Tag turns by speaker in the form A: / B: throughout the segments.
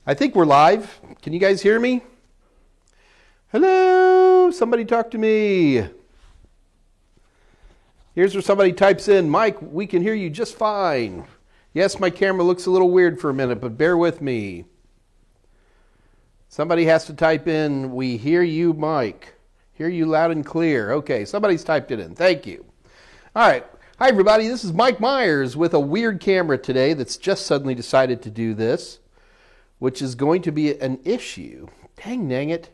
A: I think we're live. Can you guys hear me? Hello, somebody talk to me. Here's where somebody types in, Mike, we can hear you just fine. Yes, my camera looks a little weird for a minute, but bear with me. Somebody has to type in, we hear you, Mike. Hear you loud and clear. Okay, somebody's typed it in. Thank you. All right. Hi, everybody. This is Mike Myers with a weird camera today that's just suddenly decided to do this, which is going to be an issue. Dang it.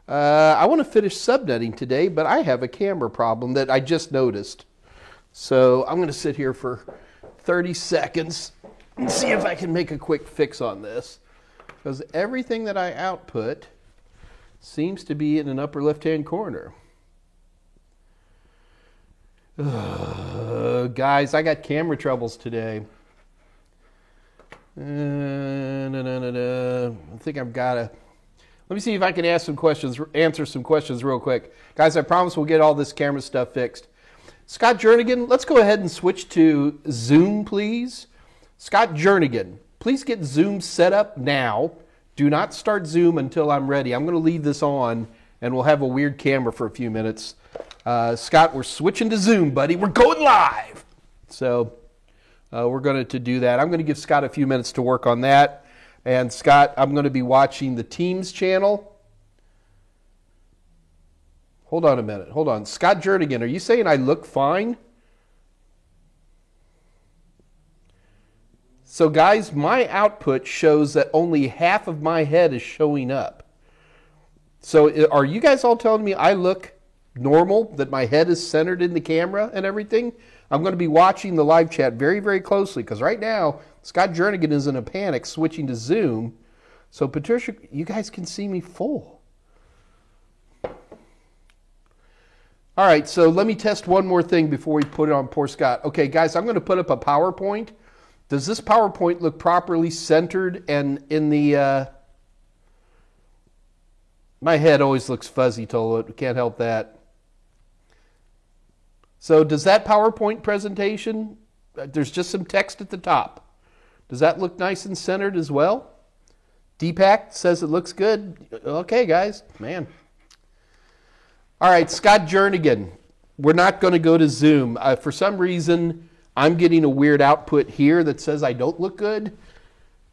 A: I want to finish subnetting today, but I have a camera problem that I just noticed. So I'm going to sit here for 30 seconds and see if I can make a quick fix on this. Because everything that I output seems to be in an upper left-hand corner. Guys, I got camera troubles today. I think I've got to... Let me see if I can answer some questions real quick. Guys, I promise we'll get all this camera stuff fixed. Scott Jernigan, let's go ahead and switch to Zoom, please. Scott Jernigan, please get Zoom set up now. Do not start Zoom until I'm ready. I'm going to leave this on, and we'll have a weird camera for a few minutes. Scott, we're switching to Zoom, buddy. We're going live. So we're going to do that. I'm going to give Scott a few minutes to work on that. And Scott, I'm going to be watching the Teams channel. Hold on a minute. Hold on. Scott Jernigan, are you saying I look fine? So guys, my output shows that only half of my head is showing up. So are you guys all telling me I look normal, that my head is centered in the camera and everything? I'm going to be watching the live chat very, very closely because right now, Scott Jernigan is in a panic switching to Zoom. So Patricia, you guys can see me full. All right, so let me test one more thing before we put it on poor Scott. Okay, guys, I'm going to put up a PowerPoint. Does this PowerPoint look properly centered and in the... My head always looks fuzzy, Tolo. We can't help that. So does that PowerPoint presentation, there's just some text at the top. Does that look nice and centered as well? Deepak says it looks good. Okay, guys, man. All right, Scott Jernigan, we're not going to go to Zoom. For some reason, I'm getting a weird output here that says I don't look good,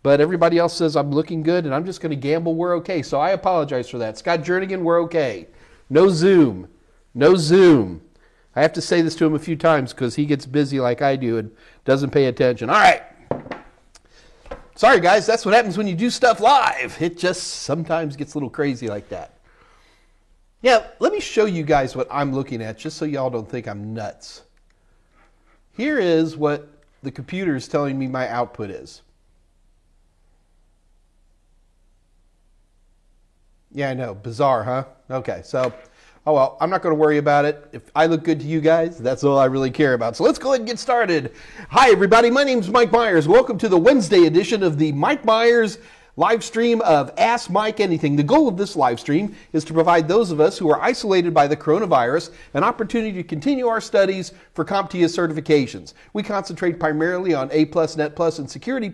A: but everybody else says I'm looking good, and I'm just going to gamble we're okay. So I apologize for that. Scott Jernigan, we're okay. No Zoom. No Zoom. I have to say this to him a few times because he gets busy like I do and doesn't pay attention. All right. Sorry, guys. That's what happens when you do stuff live. It just sometimes gets a little crazy like that. Yeah, let me show you guys what I'm looking at just so y'all don't think I'm nuts. Here is what the computer is telling me my output is. Yeah, I know. Bizarre, huh? Okay, so... Oh, well, I'm not going to worry about it. If I look good to you guys, that's all I really care about. So let's go ahead and get started. Hi, everybody. My name's Mike Myers. Welcome to the Wednesday edition of the Mike Myers live stream of Ask Mike Anything. The goal of this live stream is to provide those of us who are isolated by the coronavirus an opportunity to continue our studies for CompTIA certifications. We concentrate primarily on A+, Net+, and Security+.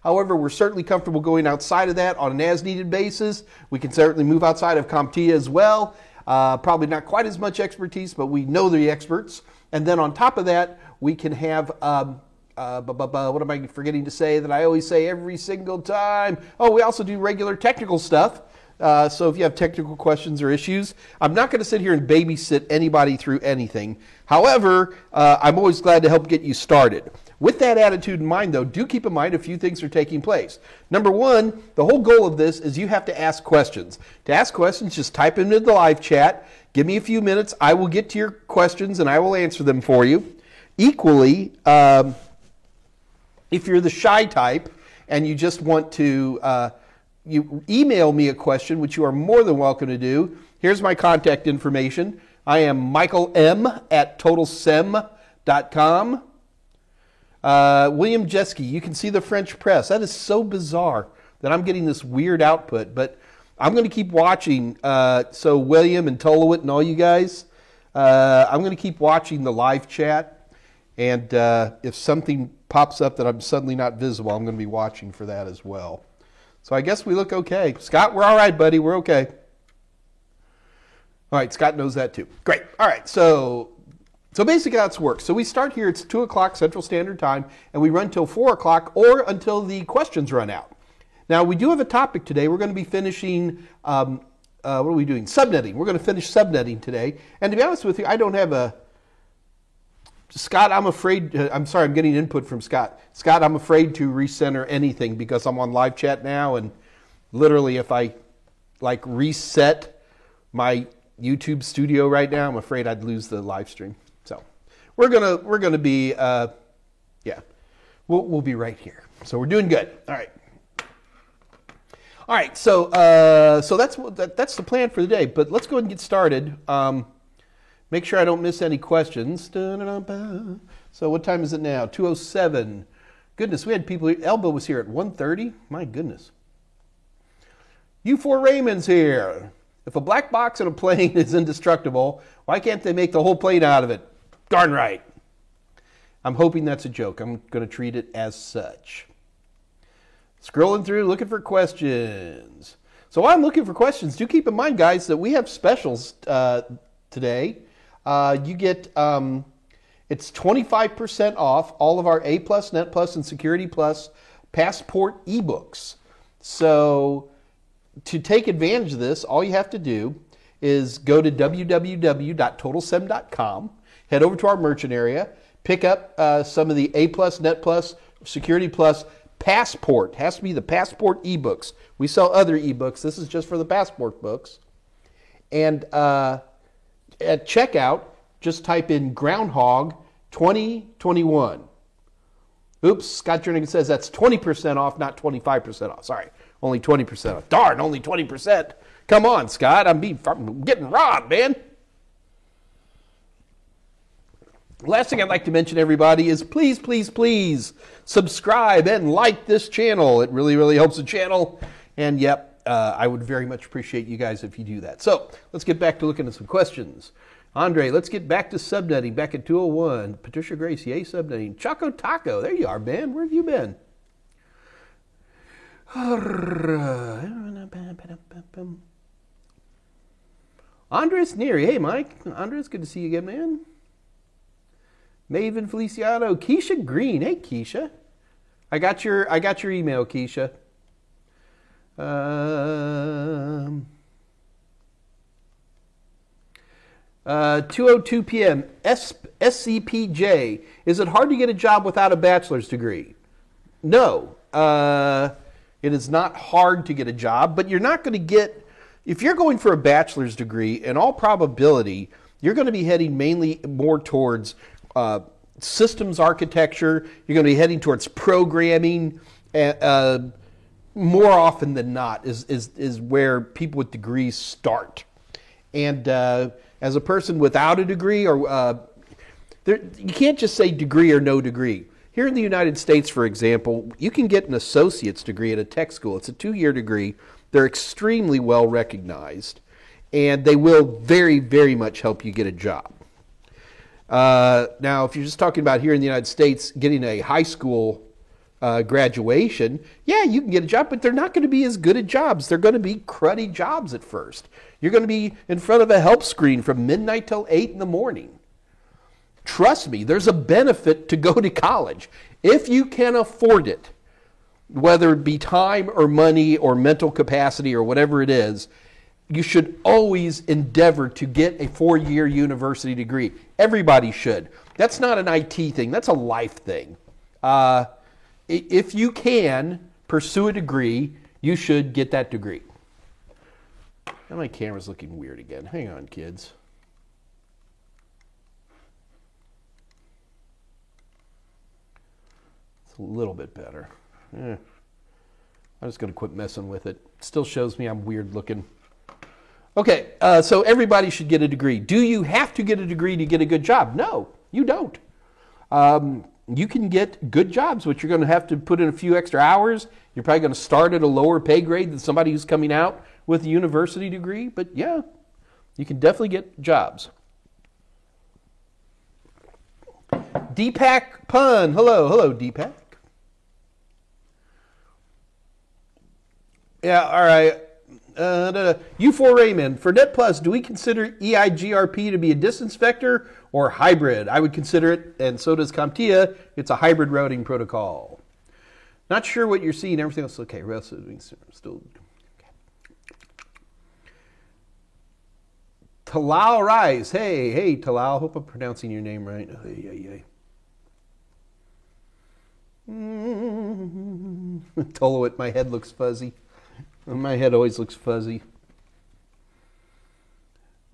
A: However, we're certainly comfortable going outside of that on an as-needed basis. We can certainly move outside of CompTIA as well. Probably not quite as much expertise, but we know the experts. And then on top of that, we can have, what am I forgetting to say that I always say every single time? Oh, we also do regular technical stuff. So if you have technical questions or issues, I'm not going to sit here and babysit anybody through anything. However, I'm always glad to help get you started. With that attitude in mind, though, do keep in mind a few things are taking place. Number one, the whole goal of this is you have to ask questions. To ask questions, just type them into the live chat. Give me a few minutes. I will get to your questions and I will answer them for you. Equally, if you're the shy type and you just want to you email me a question, which you are more than welcome to do. Here's my contact information. I am Michael M. at TotalSem.com. William Jeske, you can see the French press. That is so bizarre that I'm getting this weird output, but I'm going to keep watching. So William and Tolowit and all you guys, I'm going to keep watching the live chat, and if something pops up that I'm suddenly not visible, I'm going to be watching for that as well. So I guess we look okay. Scott, we're all right, buddy. We're okay. All right, Scott knows that too. Great. All right, so basically how it works. So we start here, it's 2 o'clock Central Standard Time, and we run till 4 o'clock or until the questions run out. Now, we do have a topic today. We're going to be finishing, what are we doing? Subnetting. We're going to finish subnetting today. And to be honest with you, I don't have Scott, I'm afraid, I'm sorry, I'm getting input from Scott. Scott, I'm afraid to recenter anything because I'm on live chat now, and literally if I reset my YouTube studio right now, I'm afraid I'd lose the live stream. So we're gonna be we'll be right here. So we're doing good. All right. So that's the plan for the day. But let's go ahead and get started. Make sure I don't miss any questions. So what time is it now? 2:07. Goodness, we had people. Elba was here at 1:30. My goodness. U4 Raymond's here. If a black box in a plane is indestructible, why can't they make the whole plane out of it? Darn right. I'm hoping that's a joke. I'm going to treat it as such. Scrolling through, looking for questions. So while I'm looking for questions, do keep in mind, guys, that we have specials today. You get, it's 25% off all of our A+, Net Plus, and Security Plus Passport ebooks. So to take advantage of this, all you have to do is go to www.totalsem.com, head over to our merchant area, pick up some of the A+, Net Plus, Security Plus Passport. It has to be the Passport ebooks. We sell other ebooks. This is just for the Passport books. And at checkout, just type in Groundhog 2021. Oops, Scott Jernigan says that's 20% off, not 25% off. Sorry, only 20% off. Darn, only 20%. Come on, Scott, I'm getting robbed, man. Last thing I'd like to mention, everybody, is please, please, please subscribe and like this channel. It really, really helps the channel. And yep, I would very much appreciate you guys if you do that. So let's get back to looking at some questions. Andre, let's get back to subnetting back at 201. Patricia Grace, yay, subnetting. Choco Taco, there you are, man. Where have you been? Andres Neary, hey, Mike. Andres, good to see you again, man. Maven Feliciano, Keisha Green, hey, Keisha. I got your email, Keisha. 2:02 p.m. SCPJ. Is it hard to get a job without a bachelor's degree? No. It is not hard to get a job, but you're not going to get, if you're going for a bachelor's degree, in all probability, you're going to be heading mainly more towards systems architecture. You're going to be heading towards programming. More often than not is where people with degrees start. And as a person without a degree, or you can't just say degree or no degree. Here in the United States, for example, you can get an associate's degree at a tech school. It's a 2-year degree. They're extremely well recognized, and they will very, very much help you get a job. Now, if you're just talking about here in the United States, getting a high school graduation, yeah, you can get a job, but they're not going to be as good at jobs. They're going to be cruddy jobs at first. You're going to be in front of a help screen from midnight till 8 in the morning. Trust me, there's a benefit to go to college. If you can afford it, whether it be time or money or mental capacity or whatever it is, you should always endeavor to get a 4-year university degree. Everybody should. That's not an IT thing. That's a life thing. If you can pursue a degree, you should get that degree. Now my camera's looking weird again. Hang on, kids. It's a little bit better. I'm just going to quit messing with it. Still shows me I'm weird looking. Okay, so everybody should get a degree. Do you have to get a degree to get a good job? No, you don't. You can get good jobs, but you're going to have to put in a few extra hours. You're probably going to start at a lower pay grade than somebody who's coming out with a university degree. But yeah, you can definitely get jobs. Deepak Pun. Hello, Deepak. Yeah, all right. U4 Raymond, for Net Plus, do we consider EIGRP to be a distance vector or hybrid? I would consider it, and so does CompTIA. It's a hybrid routing protocol. Not sure what you're seeing. Everything else, okay. Still. Talal Rise. Hey, Talal. Hope I'm pronouncing your name right. Tolowit, my head looks fuzzy. My head always looks fuzzy.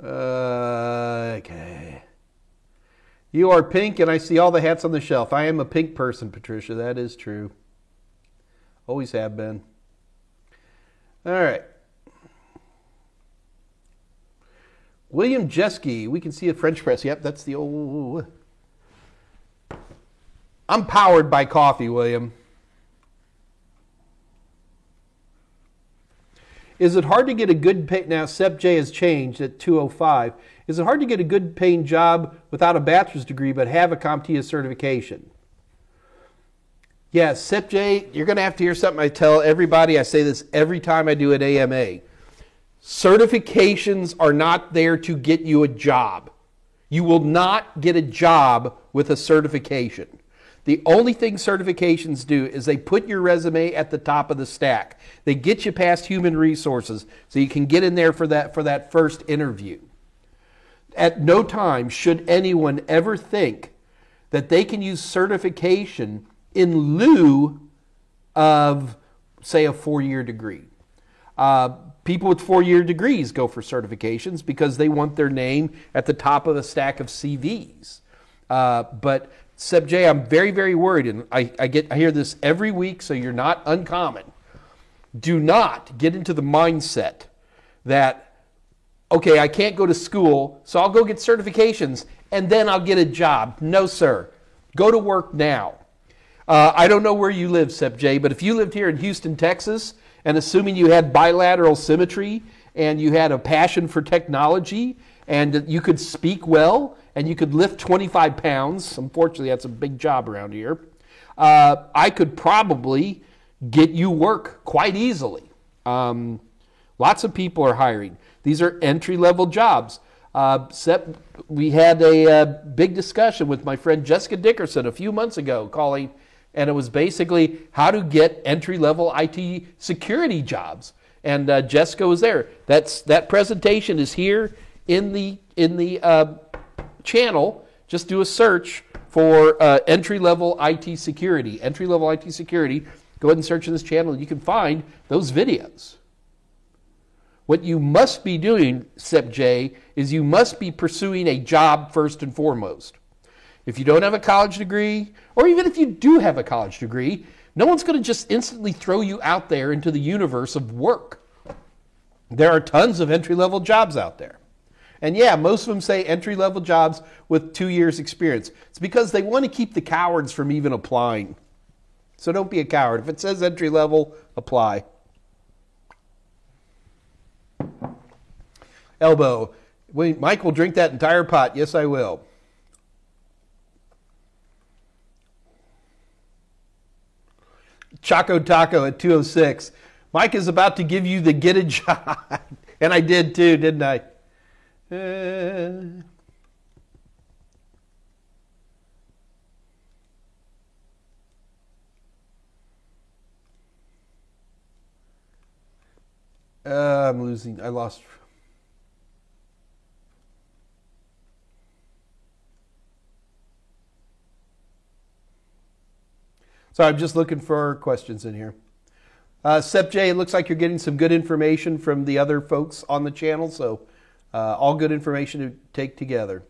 A: Okay. You are pink, and I see all the hats on the shelf. I am a pink person, Patricia. That is true. Always have been. All right. William Jeske. We can see a French press. Yep, that's the old... I'm powered by coffee, William. Is it hard to get a good pay? Now, SEPJ has changed at 205. Is it hard to get a good paying job without a bachelor's degree but have a CompTIA certification? Yes, SEPJ, you're going to have to hear something I tell everybody. I say this every time I do an AMA. Certifications are not there to get you a job. You will not get a job with a certification. The only thing certifications do is they put your resume at the top of the stack. They get you past human resources so you can get in there for that first interview. At no time should anyone ever think that they can use certification in lieu of, say, a 4-year degree. People with 4-year degrees go for certifications because they want their name at the top of the stack of CVs. But SEPJ, I'm very, very worried, and I hear this every week, so you're not uncommon. Do not get into the mindset that, okay, I can't go to school, so I'll go get certifications, and then I'll get a job. No, sir. Go to work now. I don't know where you live, SEPJ, but if you lived here in Houston, Texas, and assuming you had bilateral symmetry, and you had a passion for technology, and you could speak well, and you could lift 25 pounds, unfortunately that's a big job around here, I could probably get you work quite easily. Lots of people are hiring. These are entry-level jobs. We had a big discussion with my friend Jessica Dickerson a few months ago calling, and it was basically how to get entry-level IT security jobs. And Jessica was there. That presentation is here in the channel. Just do a search for entry-level IT security. Entry-level IT security. Go ahead and search in this channel, and you can find those videos. What you must be doing, SEPJ, is you must be pursuing a job first and foremost. If you don't have a college degree, or even if you do have a college degree, no one's going to just instantly throw you out there into the universe of work. There are tons of entry-level jobs out there. And yeah, most of them say entry-level jobs with 2 years experience. It's because they want to keep the cowards from even applying. So don't be a coward. If it says entry-level, apply. Elbow. Mike will drink that entire pot. Yes, I will. Choco Taco at 206. Mike is about to give you the get a job. And I did too, didn't I? I'm losing. I lost. So I'm just looking for questions in here. SEPJ, it looks like you're getting some good information from the other folks on the channel, so all good information to take together.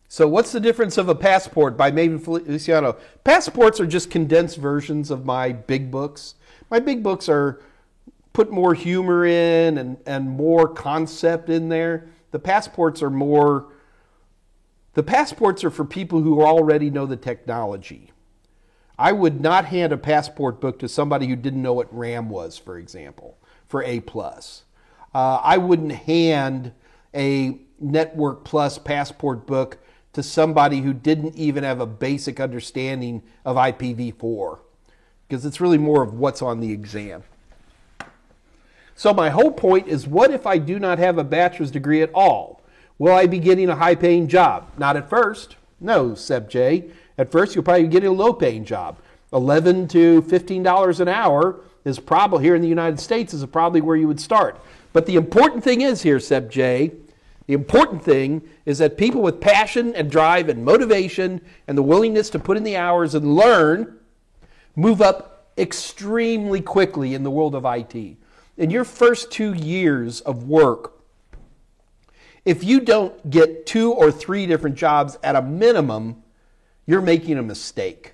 A: So what's the difference of a passport by Maven Feliciano? Passports are just condensed versions of my big books. My big books are put more humor in and more concept in there. The passports are for people who already know the technology. I would not hand a passport book to somebody who didn't know what RAM was, for example, for A+. I wouldn't hand a Network Plus Passport book to somebody who didn't even have a basic understanding of IPv4, because it's really more of what's on the exam. So my whole point is, what if I do not have a bachelor's degree at all? Will I be getting a high-paying job? Not at first. No, Seb J. At first, you'll probably be getting a low-paying job. $11 to $15 an hour is probably, here in the United States, is probably where you would start. But the important thing is here, Seb J., the important thing is that people with passion and drive and motivation and the willingness to put in the hours and learn move up extremely quickly in the world of IT. In your first 2 years of work, if you don't get 2 or 3 different jobs at a minimum, you're making a mistake.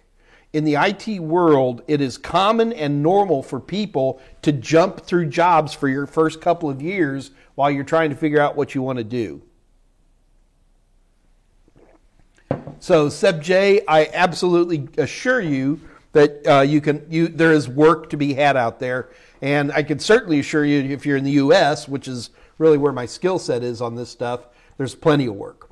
A: In the IT world, it is common and normal for people to jump through jobs for your first couple of years while you're trying to figure out what you want to do. So, Seb J, I absolutely assure you that there is work to be had out there. And I can certainly assure you, if you're in the U.S., which is really where my skill set is on this stuff, there's plenty of work.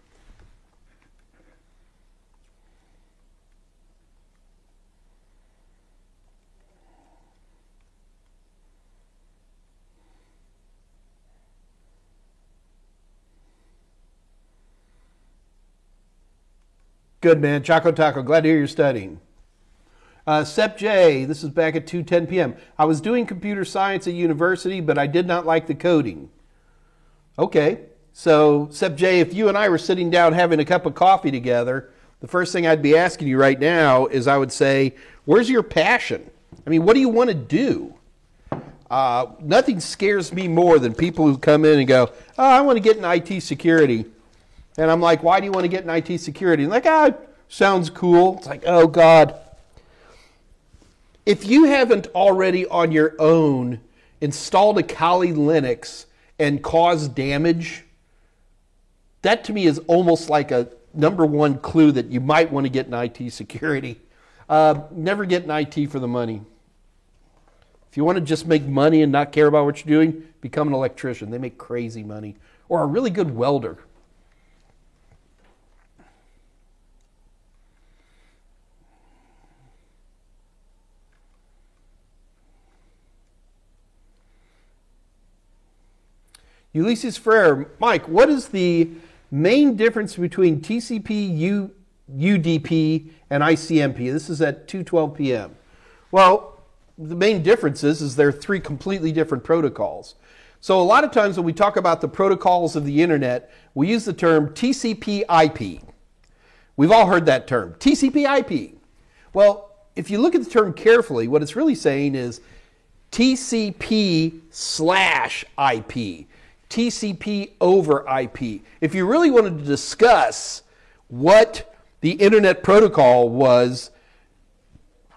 A: Good, man. Choco Taco, glad to hear you're studying. Sep J, this is back at 2:10 p.m. I was doing computer science at university, but I did not like the coding. Okay, so Sep J, if you and I were sitting down having a cup of coffee together, the first thing I'd be asking you right now is I would say, where's your passion? I mean, what do you want to do? Nothing scares me more than people who come in and go, oh, I want to get in IT security. And I'm like, why do you want to get in IT security? And like, sounds cool. It's like, oh, God. If you haven't already on your own installed a Kali Linux and caused damage, that to me is almost like a number one clue that you might want to get in IT security. Never get in IT for the money. If you want to just make money and not care about what you're doing, become an electrician. They make crazy money. Or a really good welder. Ulysses Ferrer, Mike, what is the main difference between TCP, UDP, and ICMP? This is at 2:12 p.m. Well, the main difference is they're 3 completely different protocols. So a lot of times when we talk about the protocols of the internet, we use the term TCP/IP. We've all heard that term, TCP/IP. Well, if you look at the term carefully, what it's really saying is TCP/IP. TCP over IP. If you really wanted to discuss what the internet protocol was,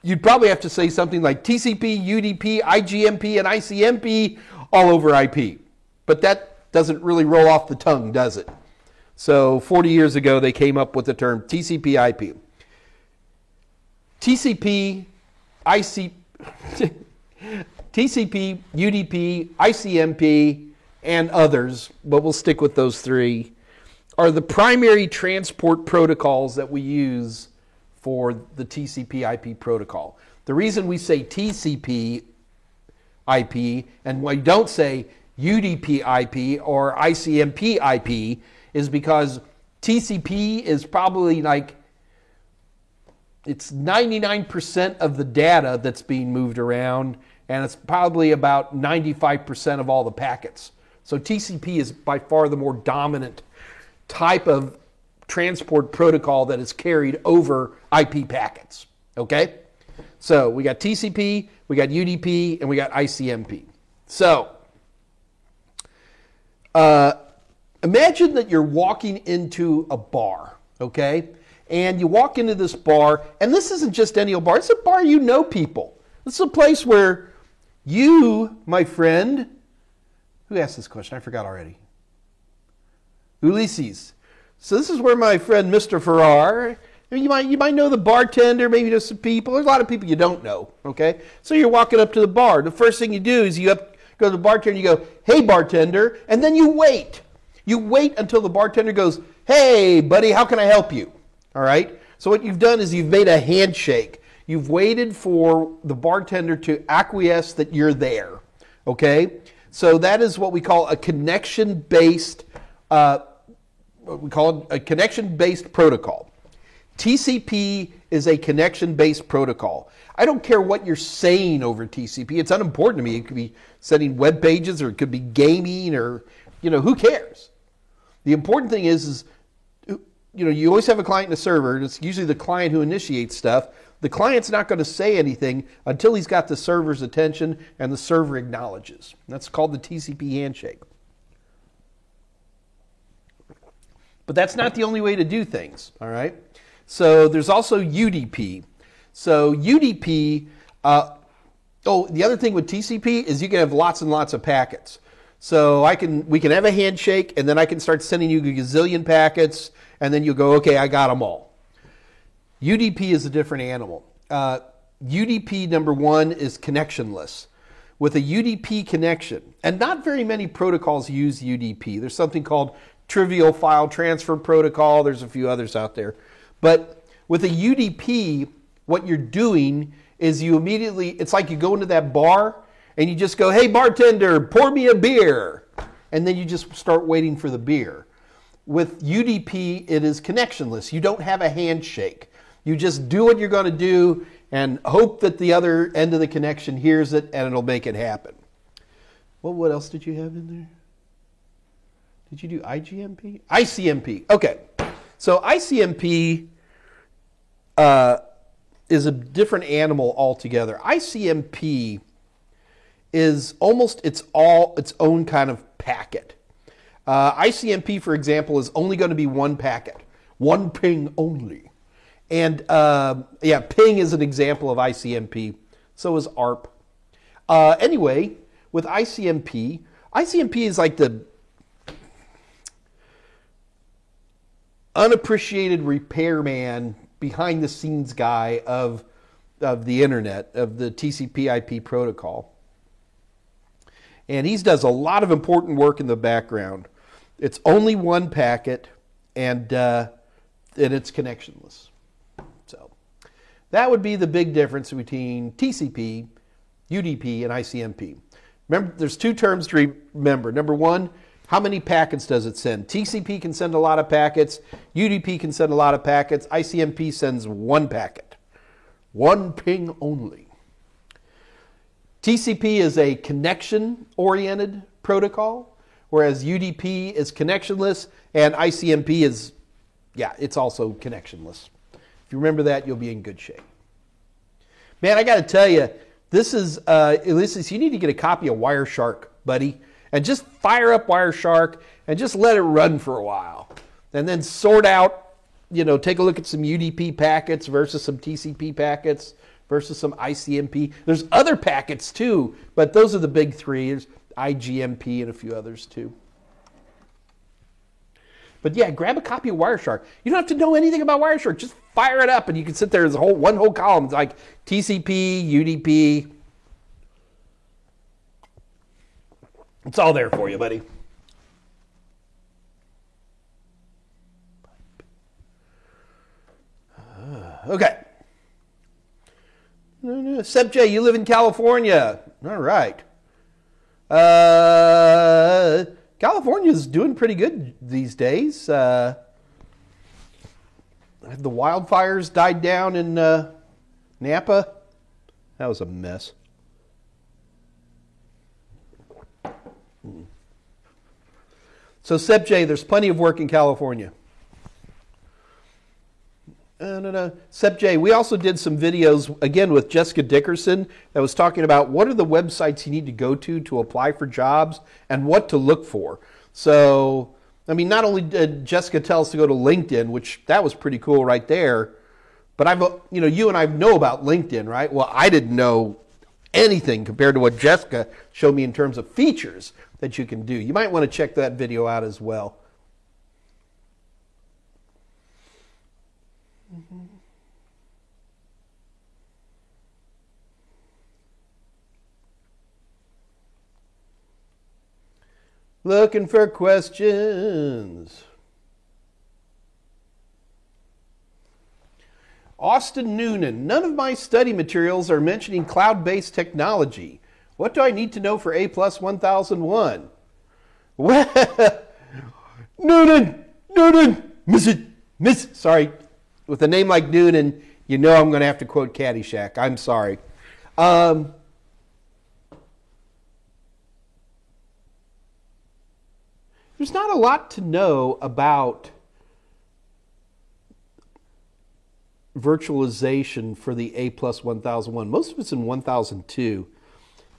A: you'd probably have to say something like TCP, UDP, IGMP, and ICMP all over IP. But that doesn't really roll off the tongue, does it? So 40 years ago, they came up with the term TCP/IP. TCP, TCP, UDP, ICMP, and others, but we'll stick with those 3, are the primary transport protocols that we use for the TCP/IP protocol. The reason we say TCP/IP and we don't say UDP/IP or ICMP/IP is because TCP is probably like, it's 99% of the data that's being moved around, and it's probably about 95% of all the packets. So TCP is by far the more dominant type of transport protocol that is carried over IP packets. Okay? So we got TCP, we got UDP, and we got ICMP. So imagine that you're walking into a bar, okay? And you walk into this bar, and this isn't just any old bar. It's a bar you know people. This is a place where you, my friend, who asked this question? I forgot already. Ulysses. So this is where my friend Mr. Farrar, you might know the bartender, maybe there's some people. There's a lot of people you don't know, okay? So you're walking up to the bar. The first thing you do is go to the bartender and you go, hey, bartender, and then you wait. You wait until the bartender goes, "Hey, buddy, how can I help you?" All right? So what you've done is you've made a handshake. You've waited for the bartender to acquiesce that you're there. Okay? So that is what we call a connection-based protocol. TCP is a connection-based protocol. I don't care what you're saying over TCP. It's unimportant to me. It could be sending web pages, or it could be gaming, or, who cares? The important thing is, you always have a client and a server. And it's usually the client who initiates stuff. The client's not going to say anything until he's got the server's attention and the server acknowledges. That's called the TCP handshake. But that's not the only way to do things, all right? So there's also UDP. So UDP, the other thing with TCP is you can have lots and lots of packets. So we can have a handshake, and then I can start sending you a gazillion packets, and then you'll go, okay, I got them all. UDP is a different animal. UDP, number one, is connectionless. With a UDP connection, and not very many protocols use UDP. There's something called Trivial File Transfer Protocol. There's a few others out there. But with a UDP, what you're doing is it's like you go into that bar and you just go, "Hey, bartender, pour me a beer." And then you just start waiting for the beer. With UDP, it is connectionless. You don't have a handshake. You just do what you're going to do and hope that the other end of the connection hears it, and it'll make it happen. Well, what else did you have in there? Did you do IGMP? ICMP. Okay. So ICMP is a different animal altogether. ICMP is almost its own kind of packet. ICMP, for example, is only going to be one packet, one ping only. And ping is an example of ICMP. So is ARP. Anyway, with ICMP is like the unappreciated repairman, behind the scenes guy of the internet, of the TCP/IP protocol. And he does a lot of important work in the background. It's only one packet, and it's connectionless. So that would be the big difference between TCP, UDP, and ICMP. Remember, there's two terms to remember. Number one, how many packets does it send? TCP can send a lot of packets. UDP can send a lot of packets. ICMP sends one packet. One ping only. TCP is a connection-oriented protocol, whereas UDP is connectionless, and ICMP is, it's also connectionless. If you remember that, you'll be in good shape. Man, I got to tell you, this is Ulysses, you need to get a copy of Wireshark, buddy. And just fire up Wireshark and just let it run for a while. And then sort out, take a look at some UDP packets versus some TCP packets versus some ICMP. There's other packets too, but those are the big three. There's IGMP and a few others too. But yeah, grab a copy of Wireshark. You don't have to know anything about Wireshark. Just fire it up and you can sit there as one whole column. It's like TCP, UDP. It's all there for you, buddy. Okay. Seb J, you live in California. All right. California's doing pretty good these days. The wildfires died down in Napa. That was a mess. So Seb J, there's plenty of work in California. Seb J, we also did some videos, again, with Jessica Dickerson that was talking about what are the websites you need to go to apply for jobs and what to look for. So, not only did Jessica tell us to go to LinkedIn, which that was pretty cool right there, but you and I know about LinkedIn, right? Well, I didn't know anything compared to what Jessica showed me in terms of features that you can do. You might want to check that video out as well. Looking for questions. Austin Noonan, none of my study materials are mentioning cloud-based technology. What do I need to know for A plus 1001? Well, Noonan, sorry. With a name like Noonan, you know I'm going to have to quote Caddyshack. I'm sorry. There's not a lot to know about virtualization for the A plus 1001. Most of it's in 1002.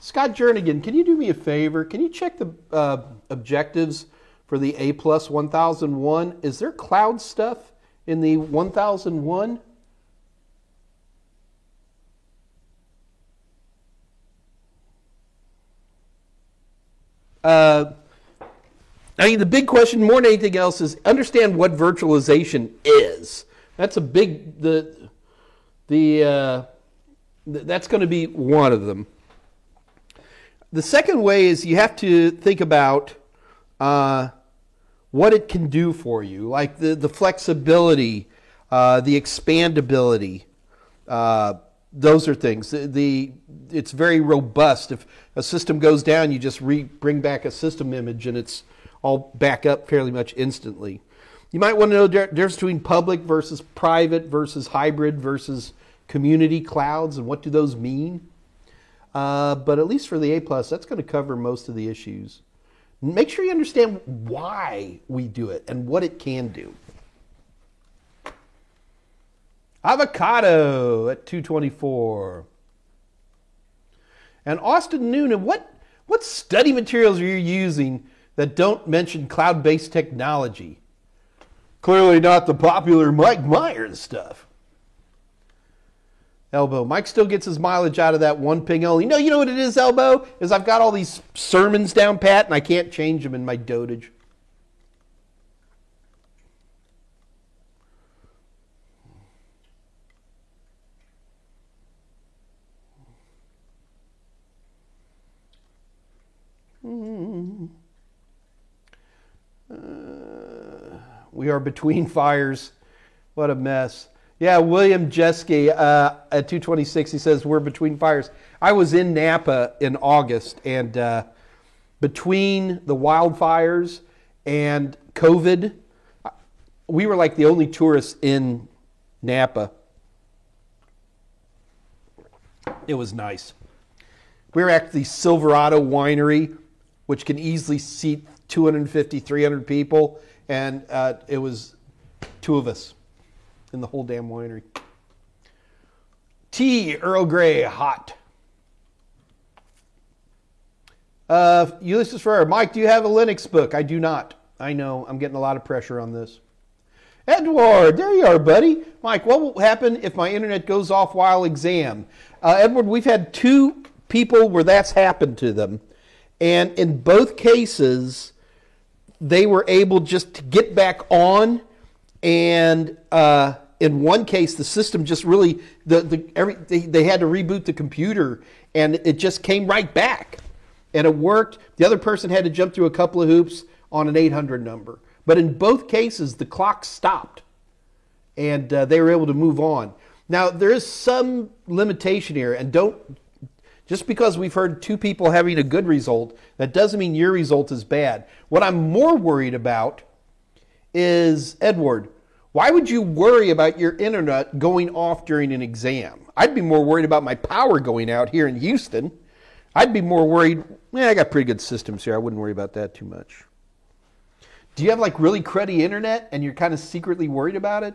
A: Scott Jernigan, can you do me a favor? Can you check the objectives for the A plus 1001? Is there cloud stuff in the 1001? I mean, the big question more than anything else is understand what virtualization is. That's a big, that's going to be one of them. The second way is you have to think about what it can do for you, like the flexibility, the expandability. Those are things. It's very robust. If a system goes down, you just bring back a system image and it's all back up fairly much instantly. You might want to know the difference between public versus private versus hybrid versus community clouds and what do those mean. But at least for the A+, that's going to cover most of the issues. Make sure you understand why we do it and what it can do. Avocado at 224. And Austin Noonan, what study materials are you using that don't mention cloud-based technology? Clearly not the popular Mike Myers stuff. Elbow. Mike still gets his mileage out of that one ping only. No, you know what it is, Elbow? Is I've got all these sermons down pat and I can't change them in my dotage. We are between fires. What a mess. Yeah, William Jeske at 226, he says, we're between fires. I was in Napa in August, and between the wildfires and COVID, we were like the only tourists in Napa. It was nice. We were at the Silverado Winery, which can easily seat 250, 300 people, and it was two of us in the whole damn winery. Tea, Earl Grey, hot. Ulysses Ferrer, Mike, do you have a Linux book? I do not. I know, I'm getting a lot of pressure on this. Edward, there you are, buddy. Mike, what will happen if my internet goes off while exam? Edward, we've had two people where that's happened to them. And in both cases, they were able just to get back on. And in one case, the system just really, they had to reboot the computer, and it just came right back. And it worked. The other person had to jump through a couple of hoops on an 800 number. But in both cases, the clock stopped, and they were able to move on. Now, there is some limitation here, and just because we've heard two people having a good result, that doesn't mean your result is bad. What I'm more worried about is, Edward, why would you worry about your internet going off during an exam? I'd be more worried about my power going out here in Houston. I'd be more worried, I got pretty good systems here. I wouldn't worry about that too much. Do you have like really cruddy internet and you're kind of secretly worried about it?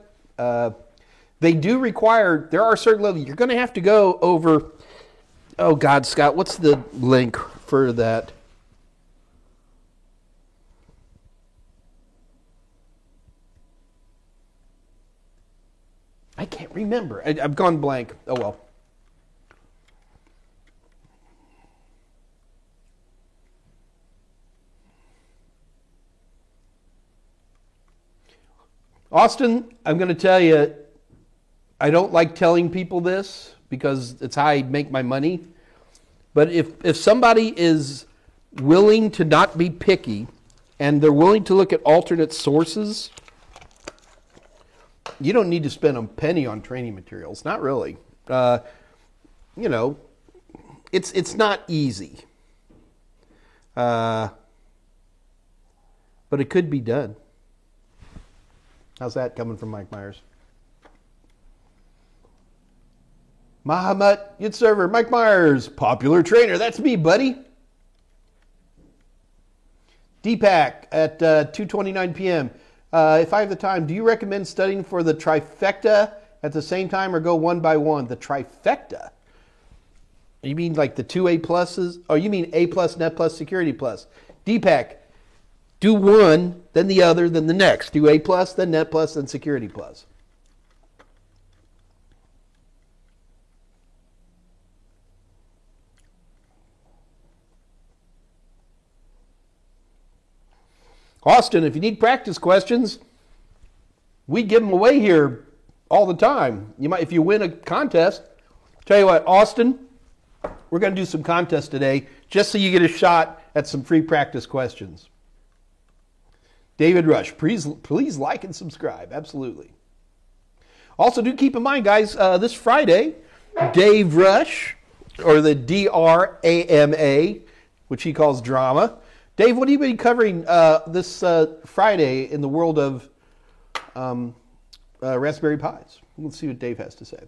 A: They do require, there are certain levels, you're going to have to go over, oh God, Scott, what's the link for that? I can't remember. I've gone blank. Oh well. Austin, I'm going to tell you, I don't like telling people this because it's how I make my money. But if somebody is willing to not be picky and they're willing to look at alternate sources, you don't need to spend a penny on training materials. Not really. You know, it's not easy. But it could be done. How's that coming from Mike Myers? Mahamat Yitserver, Mike Myers, popular trainer. That's me, buddy. Deepak at 2:29 p.m. If I have the time, do you recommend studying for the trifecta at the same time or go one by one? The trifecta? You mean like the 2 A pluses? Oh, you mean A plus, Net plus, Security plus. Deepak, do one, then the other, then the next. Do A plus, then Net plus, then Security plus. Austin, if you need practice questions, we give them away here all the time. You might, if you win a contest, tell you what, Austin, we're going to do some contests today just so you get a shot at some free practice questions. David Rush, please like and subscribe. Absolutely. Also, do keep in mind, guys, this Friday, Dave Rush, or the DRAMA, which he calls drama. Dave, what are you going to be covering this Friday in the world of Raspberry Pis? Let's see what Dave has to say.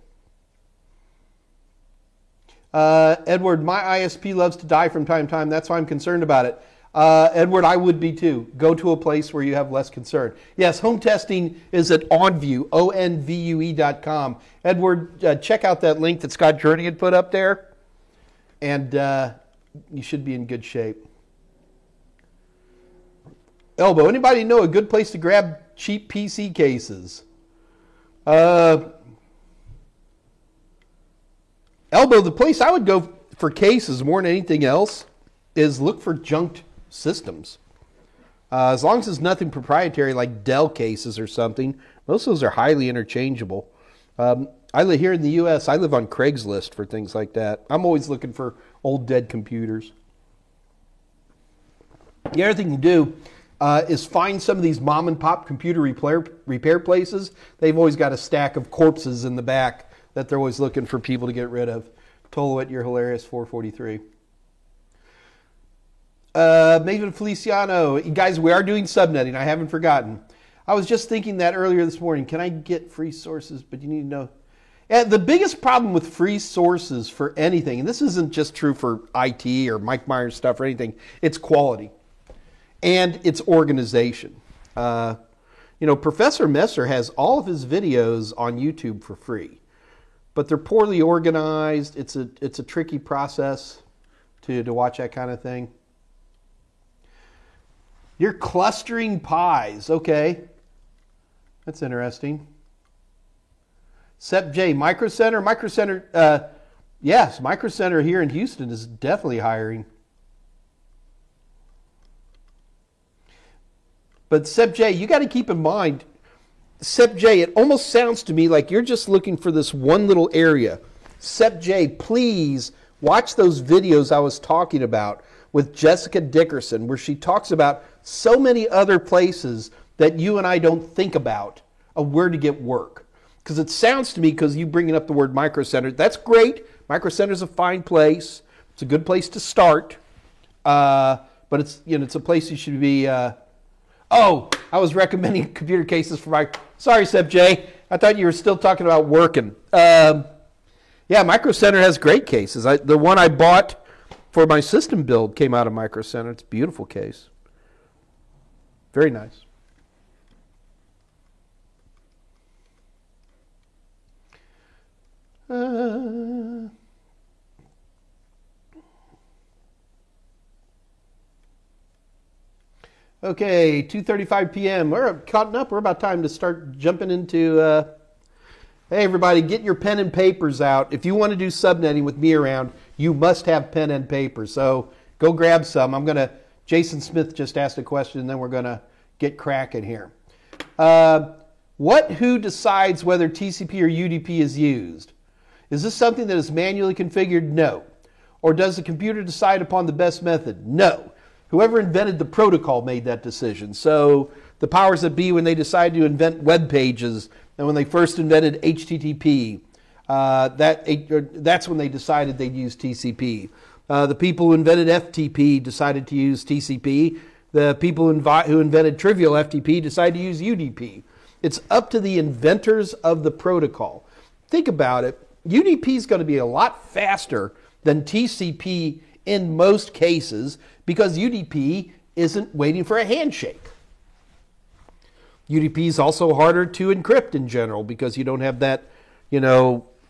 A: Edward, my ISP loves to die from time to time. That's why I'm concerned about it. Edward, I would be too. Go to a place where you have less concern. Yes, home testing is at OnVue, ONVUE.com. Edward, check out that link that Scott Journey had put up there, and you should be in good shape. Elbow, anybody know a good place to grab cheap PC cases? Elbow, the place I would go for cases more than anything else is look for junked systems. As long as it's nothing proprietary like Dell cases or something, most of those are highly interchangeable. I live here in the U.S., I live on Craigslist for things like that. I'm always looking for old dead computers. The other thing you do is find some of these mom and pop computer repair places. They've always got a stack of corpses in the back that they're always looking for people to get rid of. Tolowit, you're hilarious, 443. Maven Feliciano, guys, we are doing subnetting. I haven't forgotten. I was just thinking that earlier this morning. Can I get free sources? But you need to know. And the biggest problem with free sources for anything, and this isn't just true for IT or Mike Myers stuff or anything, it's quality. And it's organization. Professor Messer has all of his videos on YouTube for free, but they're poorly organized. It's a tricky process to watch that kind of thing. You're clustering pies. Okay. That's interesting. Sep J, Micro Center. Yes, Micro Center here in Houston is definitely hiring. But Sep J, you got to keep in mind, Sep J, it almost sounds to me like you're just looking for this one little area. Sep J, please watch those videos I was talking about with Jessica Dickerson, where she talks about so many other places that you and I don't think about of where to get work. Because it sounds to me, because you bringing up the word Micro Center, that's great. Micro Center is a fine place. It's a good place to start. But it's a place you should be... I was recommending computer cases for my... Sorry, Seb J. I thought you were still talking about working. Micro Center has great cases. The one I bought for my system build came out of Micro Center. It's a beautiful case. Very nice. Okay, 2:35 p.m. We're caught up. We're about time to start jumping into... Hey, everybody, get your pen and papers out. If you want to do subnetting with me around, you must have pen and paper. So go grab some. Jason Smith just asked a question, and then we're going to get cracking here. Who decides whether TCP or UDP is used? Is this something that is manually configured? No. Or does the computer decide upon the best method? No. Whoever invented the protocol made that decision. So the powers that be, when they decided to invent web pages, and when they first invented HTTP, that's when they decided they'd use TCP. The people who invented FTP decided to use TCP. The people who invented trivial FTP decided to use UDP. It's up to the inventors of the protocol. Think about it. UDP is going to be a lot faster than TCP in most cases because UDP isn't waiting for a handshake. UDP is also harder to encrypt in general because you don't have that,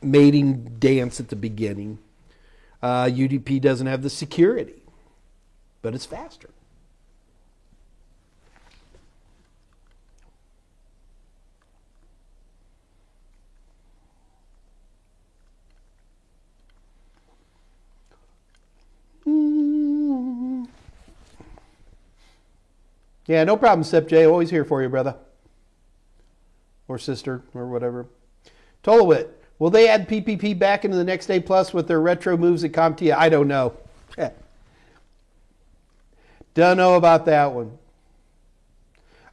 A: mating dance at the beginning. UDP doesn't have the security, but it's faster. Yeah, no problem, Sip J. Always here for you, brother. Or sister, or whatever. Tolowit, will they add PPP back into the Next Day Plus with their retro moves at CompTIA? I don't know. Don't know about that one.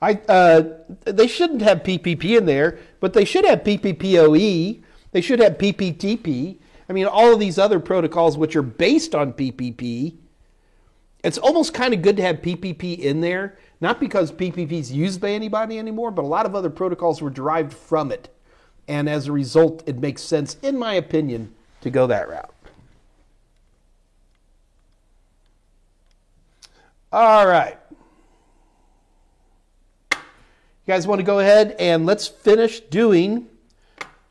A: They shouldn't have PPP in there, but they should have PPPoE. They should have PPTP. I mean, all of these other protocols which are based on PPP, it's almost kind of good to have PPP in there, not because PPP is used by anybody anymore, but a lot of other protocols were derived from it. And as a result, it makes sense, in my opinion, to go that route. All right. You guys want to go ahead and let's finish doing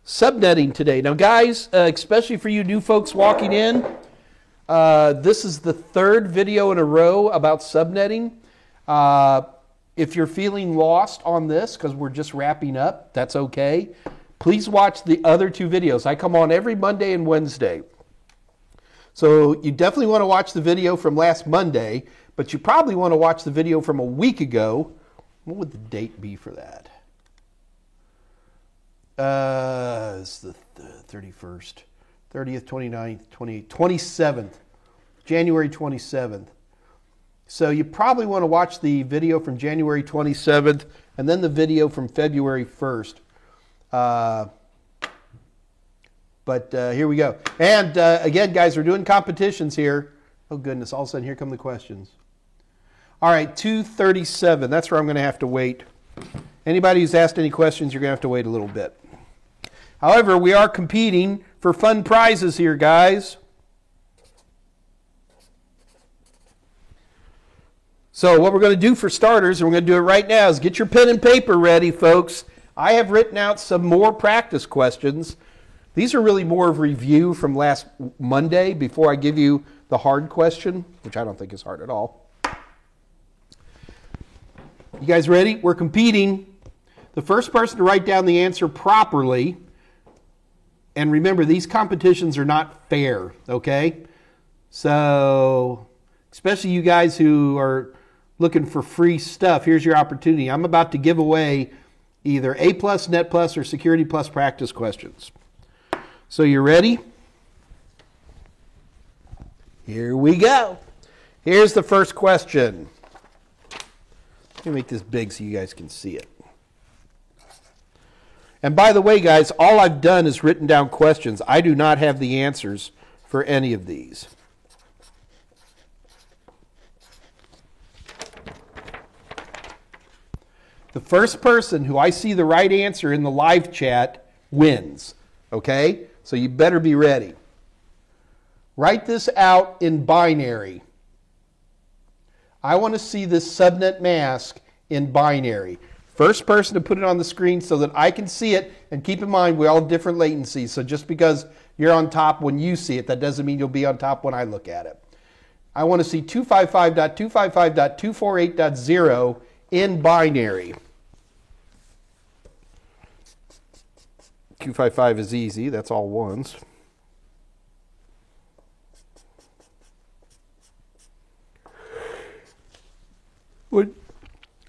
A: subnetting today. Now, guys, especially for you new folks walking in, this is the third video in a row about subnetting. If you're feeling lost on this, because we're just wrapping up, that's okay. Please watch the other two videos. I come on every Monday and Wednesday. So you definitely want to watch the video from last Monday, but you probably want to watch the video from a week ago. What would the date be for that? It's the 31st, 30th, 29th, 28th, 27th, January 27th. So you probably want to watch the video from January 27th and then the video from February 1st. But here we go. And again, guys, we're doing competitions here. Oh, goodness. All of a sudden, here come the questions. All right, 2:37. That's where I'm going to have to wait. Anybody who's asked any questions, you're going to have to wait a little bit. However, we are competing for fun prizes here, guys. So what we're going to do for starters, and we're going to do it right now, is get your pen and paper ready, folks. I have written out some more practice questions. These are really more of review from last Monday before I give you the hard question, which I don't think is hard at all. You guys ready? We're competing. The first person to write down the answer properly, and remember, these competitions are not fair, okay? So, especially you guys who are looking for free stuff, here's your opportunity. I'm about to give away either A+, Net+, or Security Plus practice questions. So you ready? Here we go. Here's the first question. Let me make this big so you guys can see it. And by the way, guys, all I've done is written down questions. I do not have the answers for any of these. The first person who I see the right answer in the live chat wins. Okay? So you better be ready. Write this out in binary. I want to see this subnet mask in binary. First person to put it on the screen so that I can see it. And keep in mind, we all have different latencies. So just because you're on top when you see it, that doesn't mean you'll be on top when I look at it. I want to see 255.255.248.0 in binary. 255 is easy. That's all ones. What?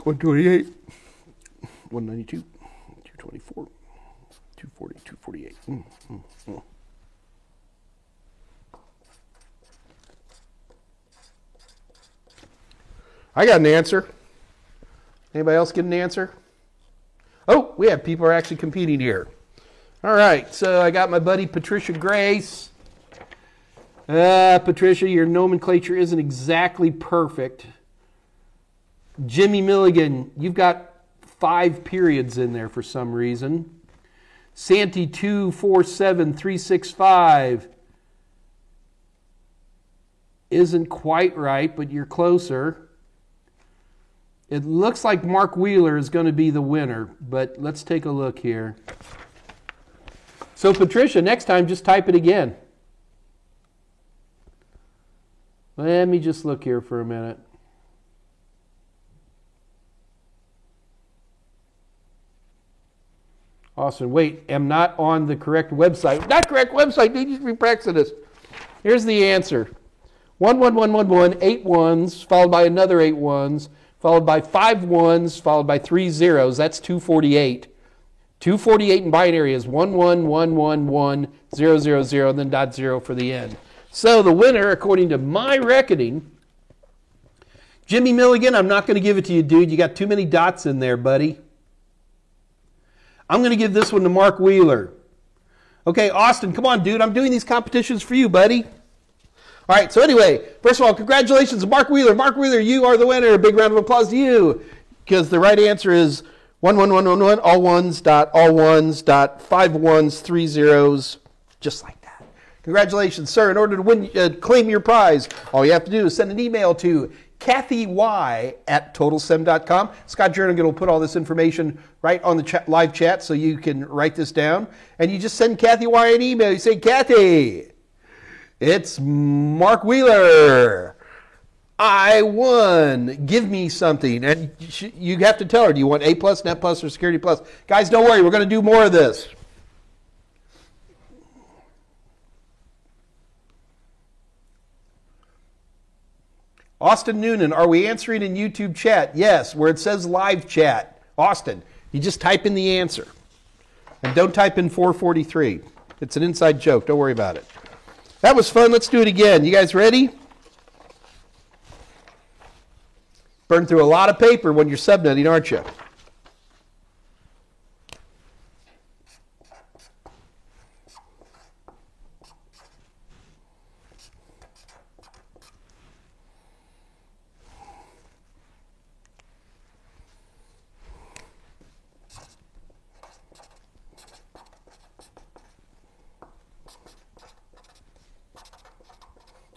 A: 128, 192, 224, 240, 248. I got an answer. Anybody else get an answer? Oh, we have people who are actually competing here. All right, so I got my buddy Patricia Grace. Patricia, your nomenclature isn't exactly perfect. Jimmy Milligan, you've got 5 periods in there for some reason. Santi 247365 isn't quite right, but you're closer. It looks like Mark Wheeler is going to be the winner, but let's take a look here. So Patricia, next time just type it again. Let me just look here for a minute. Austin, wait, am not on the correct website. Not correct website, need to be practicing this. Here's the answer. 11111, 8 ones, followed by another 8 ones, followed by 5 ones, followed by 3 zeros. That's 248. 248 in binary is 11111, and then .0 for the end. So the winner, according to my reckoning, Jimmy Milligan, I'm not going to give it to you, dude. You got too many dots in there, buddy. I'm going to give this one to Mark Wheeler. Okay, Austin, come on, dude. I'm doing these competitions for you, buddy. All right, so anyway, first of all, congratulations to Mark Wheeler. Mark Wheeler, you are the winner. A big round of applause to you, because the right answer is 11111, all ones, all ones, 5 ones, 3 zeros, just like that. Congratulations, sir. In order to win, claim your prize, all you have to do is send an email to kathy@totalsem.com. Scott Jernigan will put all this information right on the live chat, so you can write this down. And you just send Kathy Y an email. You say, Kathy, it's Mark Wheeler. I won. Give me something. And you have to tell her, do you want A+, Net Plus, or Security Plus? Guys, don't worry. We're going to do more of this. Austin Noonan, are we answering in YouTube chat? Yes, where it says live chat. Austin, you just type in the answer. And don't type in 443. It's an inside joke. Don't worry about it. That was fun. Let's do it again. You guys ready? Burn through a lot of paper when you're subnetting, aren't you?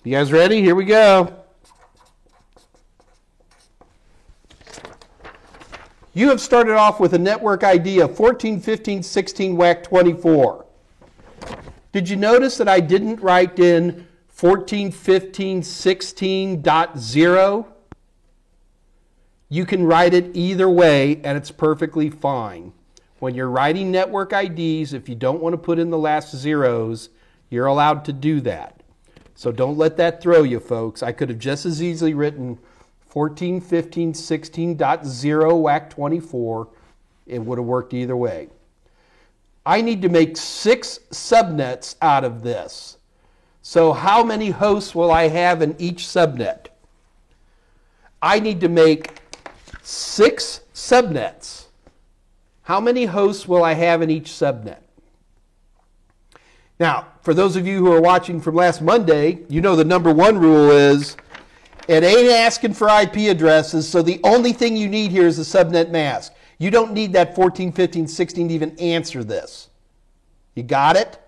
A: You guys ready? Here we go. You have started off with a network ID of 14, 15, 16, WAC 24. Did you notice that I didn't write in 14, 15, 16.0? You can write it either way, and it's perfectly fine. When you're writing network IDs, if you don't want to put in the last zeros, you're allowed to do that. So don't let that throw you, folks. I could have just as easily written 14, 15, 16.0 WAC 24. It would have worked either way. I need to make 6 subnets out of this. So how many hosts will I have in each subnet? I need to make 6 subnets. How many hosts will I have in each subnet? Now, for those of you who are watching from last Monday, you know the number 1 rule is it ain't asking for IP addresses, so the only thing you need here is a subnet mask. You don't need that 14, 15, 16 to even answer this. You got it?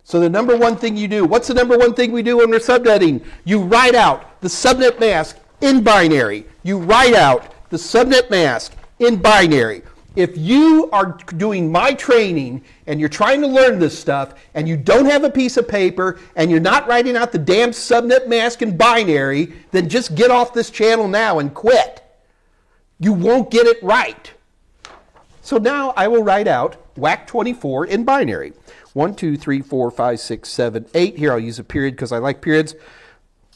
A: So the number 1 thing you do, what's the number 1 thing we do when we're subnetting? You write out the subnet mask in binary. You write out the subnet mask in binary. If you are doing my training and you're trying to learn this stuff and you don't have a piece of paper and you're not writing out the damn subnet mask in binary, then just get off this channel now and quit. You won't get it right. So now I will write out WAC 24 in binary. 1, 2, 3, 4, 5, 6, 7, 8. Here I'll use a period because I like periods.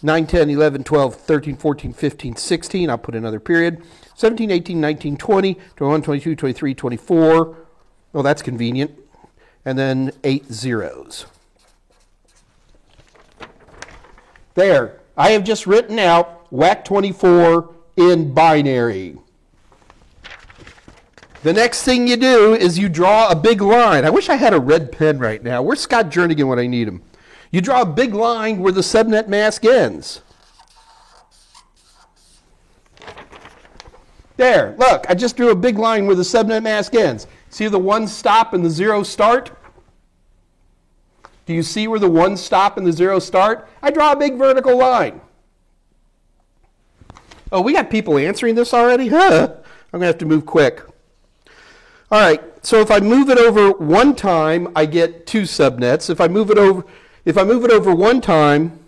A: 9, 10, 11, 12, 13, 14, 15, 16. I'll put another period. 17, 18, 19, 20, 21, 22, 23, 24. Oh, that's convenient. And then 8 zeros. There. I have just written out WAC 24 in binary. The next thing you do is you draw a big line. I wish I had a red pen right now. Where's Scott Jernigan when I need him? You draw a big line where the subnet mask ends. There, look, I just drew a big line where the subnet mask ends. See the 1 stop and the 0 start? Do you see where the 1 stop and the 0 start? I draw a big vertical line. Oh, we got people answering this already? Huh? I'm going to have to move quick. All right, so if I move it over 1 time, I get 2 subnets. If I move it over 1 time,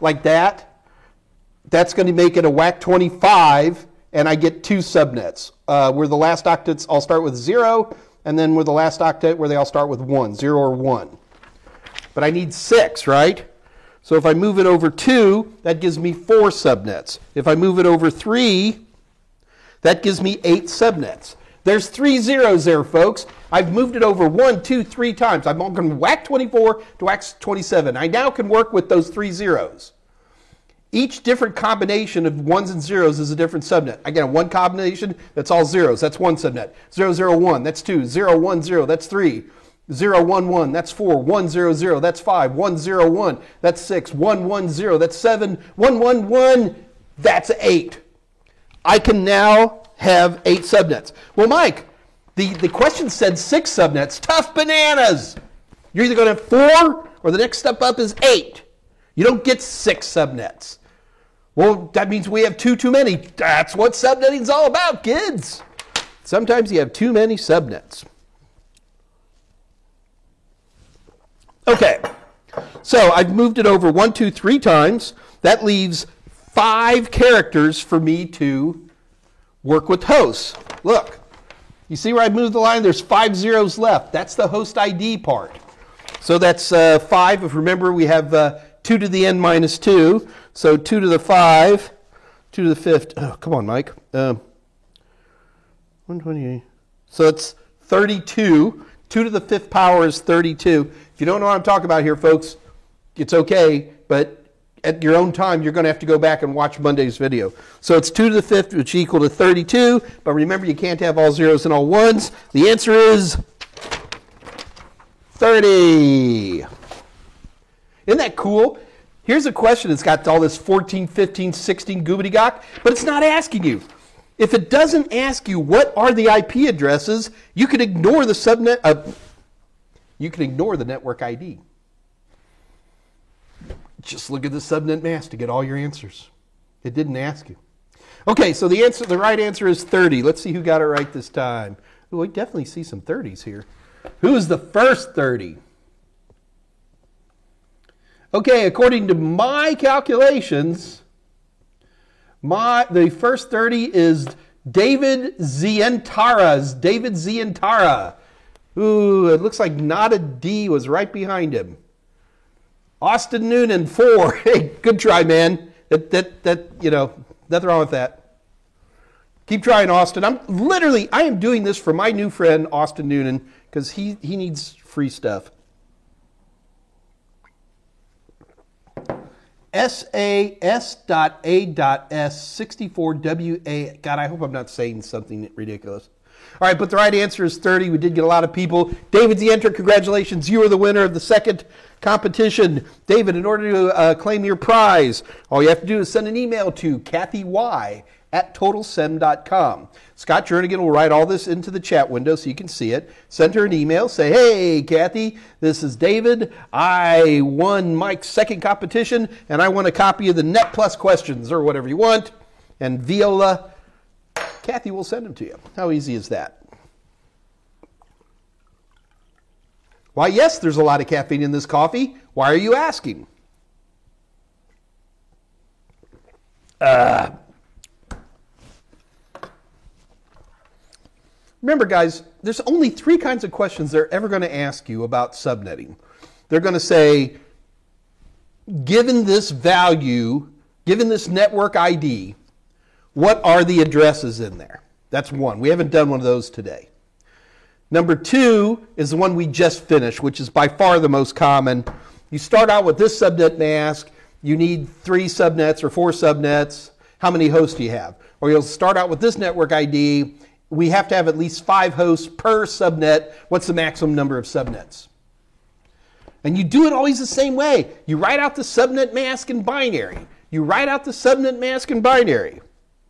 A: like that, that's going to make it a WAC 25, and I get 2 subnets. Where the last octets all start with 0, and then where the last octet where they all start with 1, 0 or 1. But I need 6, right? So if I move it over 2, that gives me 4 subnets. If I move it over 3, that gives me 8 subnets. There's 3 zeros there, folks. I've moved it over 1, 2, 3 times. I'm going from WAC 24 to WAC 27. I now can work with those 3 zeros. Each different combination of 1s and 0s is a different subnet. Again, one combination, that's all zeros. That's 1 subnet. 0, 0, 1, that's 2. 0, 1, 0, that's 3. 0, 1, 1, that's 4. 1, 0, 0, that's 5. 1, 0, 1, that's 6. 1, 1, 0, that's 7. 1, 1, 1, that's 8. I can now have 8 subnets. Well, Mike, the question said 6 subnets. Tough bananas. You're either going to have 4 or the next step up is 8. You don't get 6 subnets. Well, that means we have 2 too many. That's what subnetting is all about, kids. Sometimes you have too many subnets. Okay, so I've moved it over 1, 2, 3 times. That leaves 5 characters for me to work with hosts. Look, you see where I moved the line? There's 5 zeros left. That's the host ID part. So that's 5. If remember, we have 2 to the n minus 2. So 2 to the 5, 2 to the 5th. Oh, come on, Mike. 128. So it's 32. 2 to the 5th power is 32. If you don't know what I'm talking about here, folks, it's okay. But at your own time, you're going to have to go back and watch Monday's video. So it's 2 to the 5th, which is equal to 32. But remember, you can't have all zeros and all ones. The answer is 30. Isn't that cool? Here's a question that's got all this 14, 15, 16 goobity-gock, but it's not asking you. If it doesn't ask you what are the IP addresses, you can ignore the subnet. You can ignore the network ID. Just look at the subnet mask to get all your answers. It didn't ask you. Okay, so the right answer is 30. Let's see who got it right this time. Oh, I definitely see some 30s here. Who is the first 30? Okay, according to my calculations, the first 30 is David Zientara. David Zientara. Ooh, it looks like Nada D was right behind him. Austin Noonan, 4. Hey, good try, man. You know, nothing wrong with that. Keep trying, Austin. I am doing this for my new friend, Austin Noonan, because he needs free stuff. SAS.A.S64WA. God, I hope I'm not saying something ridiculous. All right, but the right answer is 30. We did get a lot of people. David Zienter, congratulations. You are the winner of the second competition. David, in order to claim your prize, all you have to do is send an email to kathy.y@totalsem.com. Scott Jernigan will write all this into the chat window so you can see it. Send her an email. Say, hey, Kathy, this is David. I won Mike's second competition, and I want a copy of the Net Plus questions or whatever you want. And Viola, Kathy will send them to you. How easy is that? Why, yes, there's a lot of caffeine in this coffee. Why are you asking? Remember, guys, there's only 3 kinds of questions they're ever going to ask you about subnetting. They're going to say, given this value, given this network ID, what are the addresses in there? That's one. We haven't done one of those today. Number 2 is the one we just finished, which is by far the most common. You start out with this subnet mask. you need 3 subnets or 4 subnets. How many hosts do you have? Or you'll start out with this network ID. We have to have at least 5 hosts per subnet. What's the maximum number of subnets? And you do it always the same way. You write out the subnet mask in binary. You write out the subnet mask in binary.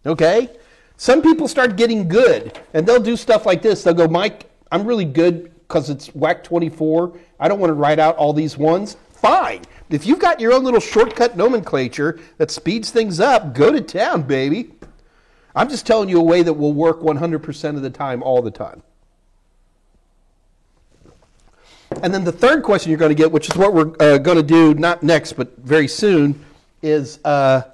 A: Okay? Some people start getting good, and they'll do stuff like this. They'll go, Mike, I'm really good because it's WAC 24. I don't want to write out all these ones. Fine. If you've got your own little shortcut nomenclature that speeds things up, go to town, baby. I'm just telling you a way that will work 100% of the time, all the time. And then the third question you're going to get, which is what we're going to do, not next, but very soon, is you're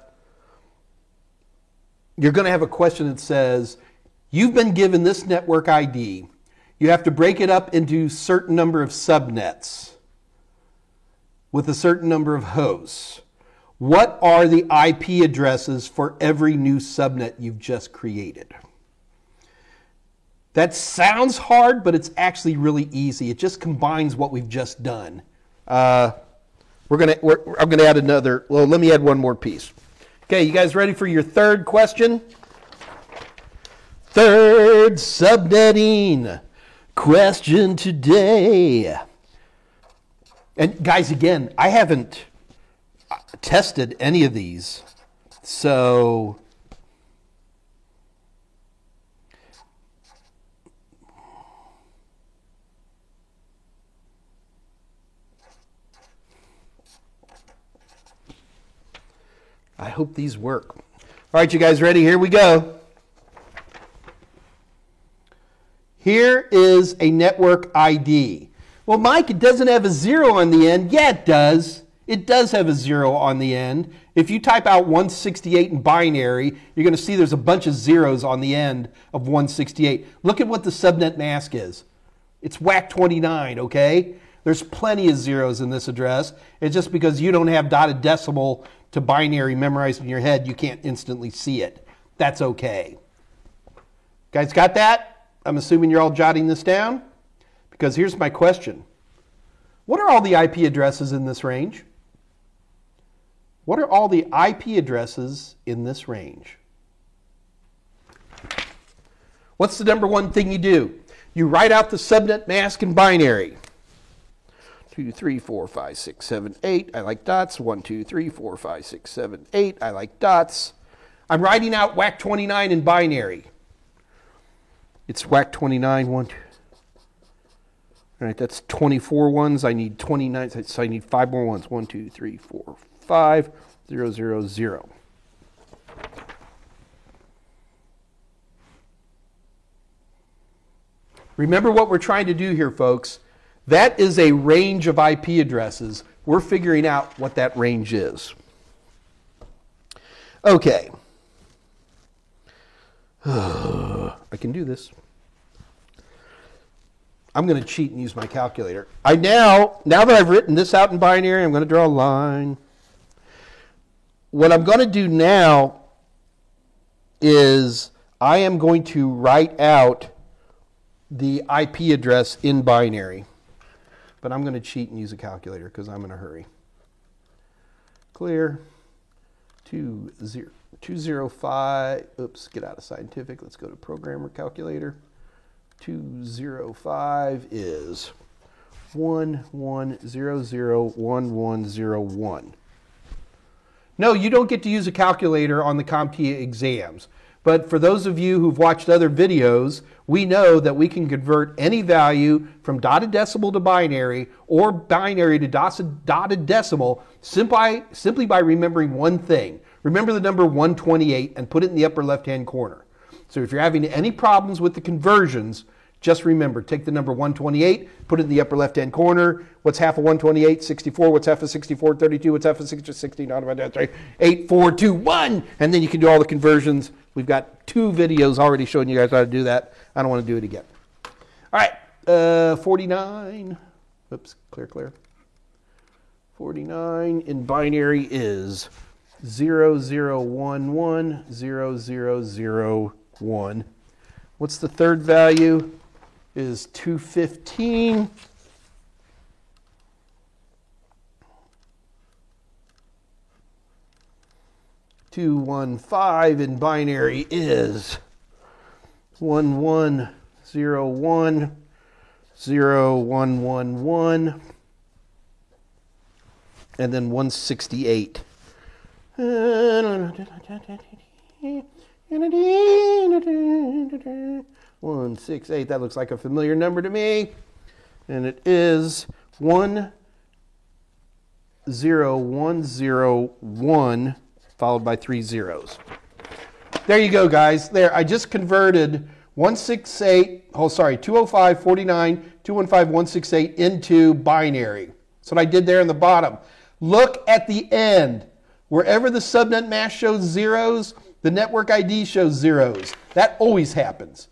A: going to have a question that says, you've been given this network ID. You have to break it up into a certain number of subnets with a certain number of hosts. What are the IP addresses for every new subnet you've just created? That sounds hard, but it's actually really easy. It just combines what we've just done. I'm going to add another. Well, let me add one more piece. Okay, you guys ready for your third question? Third subnetting question today. And guys, again, I haven't tested any of these, so I hope these work. All right, you guys ready? Here we go. Here is a network ID. Well, Mike, it doesn't have a 0 on the end. Yeah, it does. It does have a 0 on the end. If you type out 168 in binary, you're going to see there's a bunch of zeros on the end of 168. Look at what the subnet mask is. It's WAC 29, okay? There's plenty of zeros in this address. It's just because you don't have dotted decimal to binary memorized in your head, you can't instantly see it. That's okay. Guys got that? I'm assuming you're all jotting this down, because here's my question. What are all the IP addresses in this range? What are all the IP addresses in this range? What's the number one thing you do? You write out the subnet mask in binary. 2, 3, 4, 5, 6, 7, 8. I like dots. 1, 2, 3, 4, 5, 6, 7, 8. I like dots. I'm writing out WAC 29 in binary. It's WAC 29. 1, 2. All right, that's 24 ones. I need 29, so I need 5 more ones. 1, 2, 3, 4, 5, 0, 0, 0. Remember what we're trying to do here, folks. That is a range of IP addresses. We're figuring out what that range is. Okay. I can do this. I'm going to cheat and use my calculator. Now that I've written this out in binary, I'm going to draw a line. What I'm going to do now is I am going to write out the IP address in binary. But I'm going to cheat and use a calculator because I'm in a hurry. Clear. 205. Oops, get out of scientific. Let's go to programmer calculator. 205 is 11001101. No, you don't get to use a calculator on the CompTIA exams. But for those of you who've watched other videos, we know that we can convert any value from dotted decimal to binary or binary to dotted decimal simply by remembering one thing. Remember the number 128 and put it in the upper left-hand corner. So if you're having any problems with the conversions, just remember, take the number 128, put it in the upper left-hand corner. What's half of 128? 64. What's half of 64? 32. What's half of 60? 8, 4, 2, 1. And then you can do all the conversions. We've got 2 videos already showing you guys how to do that. I don't want to do it again. All right, 49. Oops, clear. 49 in binary is 00110001. What's the third value? Is 215. 215 in binary is 1101 0111 and then 168. 168. That looks like a familiar number to me. And it is 10101 followed by 3 zeros. There you go, guys. There, I just converted 205, 49, 215, 168 into binary. That's what I did there in the bottom. Look at the end. Wherever the subnet mask shows zeros, the network ID shows zeros. That always happens.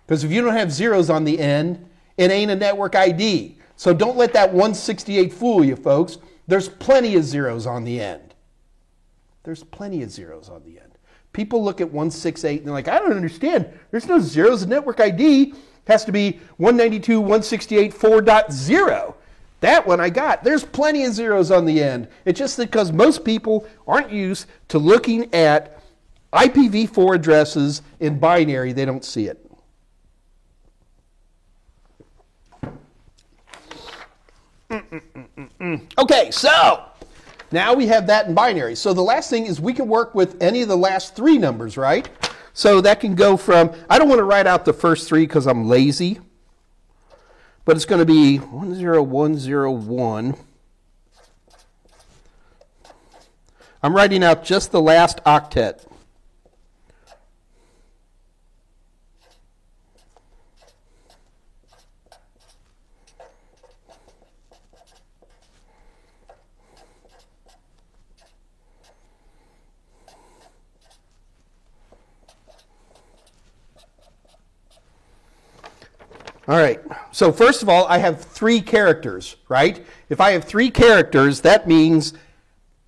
A: Because if you don't have zeros on the end, it ain't a network ID. So don't let that 168 fool you, folks. There's plenty of zeros on the end. There's plenty of zeros on the end. People look at 168 and they're like, I don't understand. There's no zeros. The network ID has to be 192.168.4.0. That one I got. There's plenty of zeros on the end. It's just because most people aren't used to looking at IPv4 addresses in binary. They don't see it. Okay, so now we have that in binary. So the last thing is we can work with any of the last three numbers, right? So that can go from, I don't want to write out the first three because I'm lazy, but it's going to be 10101. I'm writing out just the last octet. All right, so first of all, I have 3 characters, right? If I have 3 characters, that means